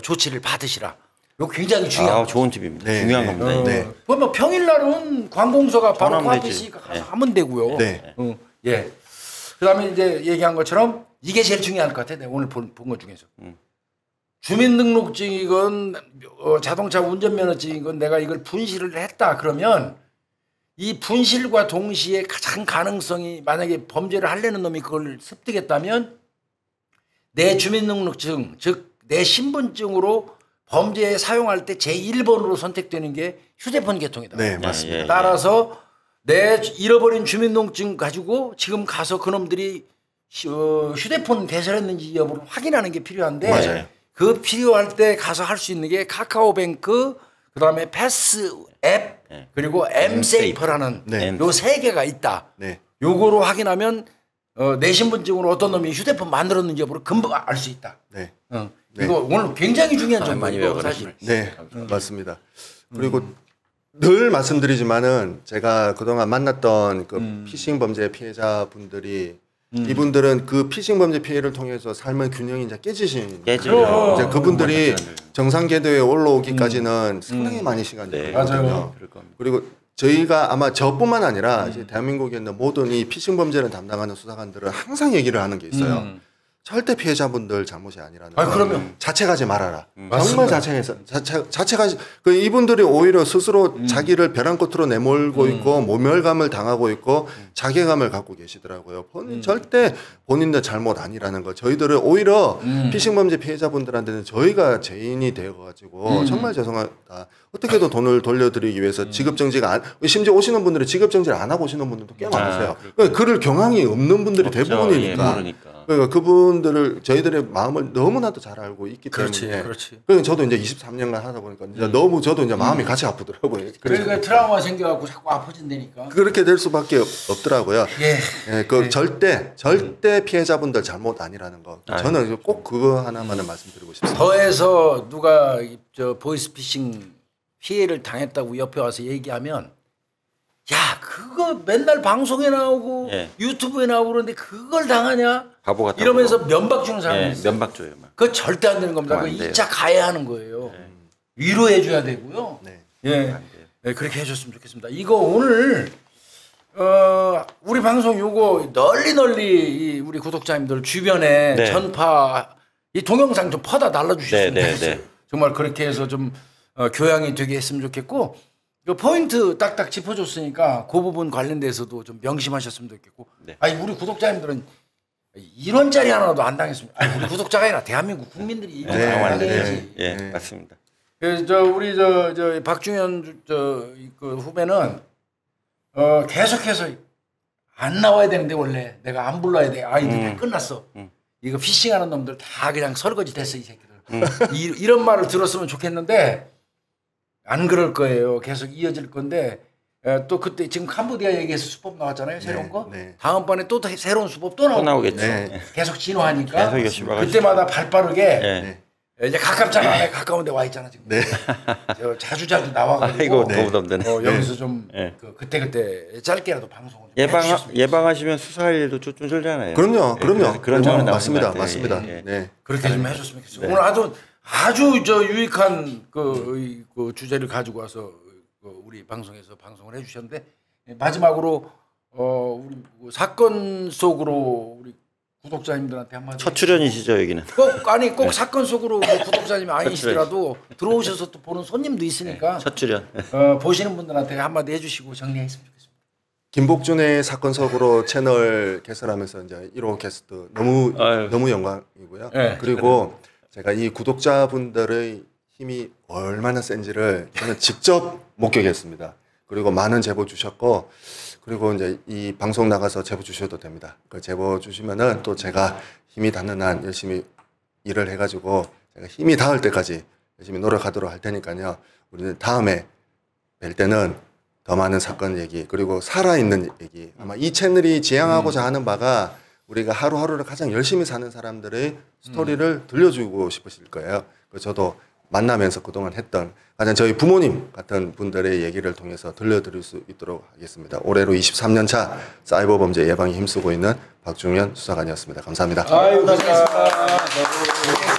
조치를 받으시라. 이거 굉장히 중요한 아, 좋은 팁입니다. 네. 중요한 네. 겁니다. 네. 뭐 평일날은 관공서가 바로 전화하면 앞에 되지. 있으니까 가서 네. 하면 되고요. 네. 예. 그다음에 이제 얘기한 것처럼 이게 제일 중요할 것 같아. 내가 오늘 본 것 중에서. 주민등록증이건 자동차 운전면허증이건 내가 이걸 분실을 했다 그러면 이 분실과 동시에 가장 가능성이 만약에 범죄를 하려는 놈이 그걸 습득했다면 내 주민등록증 즉 내 신분증으로 범죄에 사용할 때 제1번으로 선택되는 게 휴대폰 개통이다. 네, 맞습니다. 예. 따라서 내 잃어버린 주민등록증 가지고 지금 가서 그놈들이 휴대폰 개설했는지 여부를 확인하는 게 필요한데 맞아요. 그 필요할 때 가서 할 수 있는 게 카카오뱅크 그다음에 패스 앱 그리고 엠세이퍼라는 네. 요 세 개가 있다. 네. 요거로 확인하면 내 신분증으로 어떤 놈이 휴대폰 만들었는지 여부를 금방 알 수 있다. 네. 이거 오늘 굉장히 중요한 많이 정보예요. 배워가네요. 사실. 네, 맞습니다. 그리고 늘 말씀드리지만은 제가 그동안 만났던 그 피싱 범죄 피해자분들이 이분들은 그 피싱 범죄 피해를 통해서 삶의 균형이 이제 깨지신 깨지죠. 이제 그분들이 정상 궤도에 올라오기까지는 상당히 많이 시간이 네. 걸리거든요. 맞아요. 그럴 겁니다. 그리고 저희가 아마 저뿐만 아니라 이제 대한민국에 있는 모든 이 피싱 범죄를 담당하는 수사관들은 항상 얘기를 하는 게 있어요. 절대 피해자분들 잘못이 아니라는 거. 그러면 자책하지 말아라. 정말 맞습니다. 자책하지. 그 이분들이 오히려 스스로 자기를 벼랑 끝으로 내몰고 있고 모멸감을 당하고 있고 자괴감을 갖고 계시더라고요. 절대 본인들 잘못 아니라는 거. 저희들은 오히려 피싱범죄 피해자분들한테는 저희가 죄인이 되어가지고 정말 죄송하다. 어떻게든 돈을 돌려드리기 위해서 직업정지가 안, 심지어 오시는 분들이 직업정지를 안 하고 오시는 분들도 꽤 많으세요. 그러니까 그럴 경향이 없는 분들이 없죠. 대부분이니까. 예, 모르니까. 그러니까 그분들을 저희들의 마음을 너무나도 잘 알고 있기 때문에. 그렇지. 그러니까 저도 이제 23년간 하다 보니까 이제 너무 저도 이제 마음이 같이 아프더라고요. 그러니까 트라우마 생겨갖고 자꾸 아파진다니까. 그렇게 될 수밖에 없더라고요. 예. 예, 그 절대 피해자분들 잘못 아니라는 거. 저는 꼭 그거 하나만은 말씀드리고 싶습니다. 더해서 누가 보이스피싱 피해를 당했다고 옆에 와서 얘기하면 야 그거 맨날 방송에 나오고 예. 유튜브에 나오고 그러는데 그걸 당하냐 바보 같다고. 이러면서 면박 주는 사람이 예, 있어요. 면박 줘요. 막. 그거 절대 안 되는 겁니다. 그거 그거 안 돼요. 2차 가해야 하는 거예요. 위로해 줘야 되고요. 네. 예. 네, 그렇게 해줬으면 좋겠습니다. 이거 오늘 우리 방송 요거 널리 우리 구독자님들 주변에 네. 전파 이 동영상 좀 퍼다 날라주셨으면 네, 네, 좋겠어요. 네. 정말 그렇게 해서 좀 교양이 되게 했으면 좋겠고 이 포인트 딱딱 짚어줬으니까 그 부분 관련돼서도 좀 명심하셨으면 좋겠고 네. 아니 우리 구독자님들은 1원짜리 하나도 안 당했습니다. 아니 우리 구독자가 아니라 대한민국 국민들이 이거 네, 당해야지. 예, 맞습니다. 그래서 우리 저 박중현 그 후배는 계속해서 안 나와야 되는데 원래 내가 안 불러야 돼. 이제 다 끝났어. 이거 피싱하는 놈들 다 그냥 설거지 됐어 이 새끼들. 이런 말을 들었으면 좋겠는데 안 그럴 거예요. 계속 이어질 건데 또 그때 지금 캄보디아 얘기해서 수법 나왔잖아요. 새로운 거. 네. 다음번에 또 새로운 수법 또 또 나오고 나오겠죠. 네. 계속 진화하니까 계속 열심히 하고 그때마다 발 빠르게 예. 이제 가깝잖아. 가까운 데 와 있잖아 지금. 네. 저 자주자주 나와가지고 아이고 너무 덥네. 여기서 좀 네. 그때 짧게라도 방송을 좀 해주셨으면 예방하시면 수사할 일도 좀 줄잖아요. 그럼요. 예, 그럼요. 그런 점은 맞습니다. 나오는 것 같아요. 맞습니다. 예, 예. 네. 그렇게 좀 해줬으면 좋겠어요. 오늘 아주 저 유익한 그 주제를 가지고 와서 우리 방송에서 방송을 해주셨는데 마지막으로 우리 사건 속으로 우리 구독자님들한테 한마디. 첫 출연이시죠 여기는. 꼭 사건 속으로 뭐 구독자님이 아니시더라도 들어오셔서 또 보는 손님도 있으니까 첫 출연. 보시는 분들한테 한마디 해주시고 정리했으면 좋겠습니다. 김복준의 사건 속으로 채널 개설하면서 이제 1호 게스트 너무 영광이고요. 네. 그리고 제가 이 구독자분들의 힘이 얼마나 센지를 저는 직접 목격했습니다. 그리고 많은 제보 주셨고 그리고 이제 이 방송 나가서 제보 주셔도 됩니다. 그 제보 주시면은 또 제가 힘이 닿는 한 열심히 일을 해가지고 제가 힘이 닿을 때까지 열심히 노력하도록 할 테니까요. 우리는 다음에 뵐 때는 더 많은 사건 얘기 그리고 살아있는 얘기 아마 이 채널이 지향하고자 하는 바가 우리가 하루하루를 가장 열심히 사는 사람들의 스토리를 들려주고 싶으실 거예요. 그래서 저도 만나면서 그동안 했던 가장 저희 부모님 같은 분들의 얘기를 통해서 들려드릴 수 있도록 하겠습니다. 올해로 23년 차 사이버 범죄 예방에 힘쓰고 있는 박중현 수사관이었습니다. 감사합니다. 아유, 고생하셨습니다.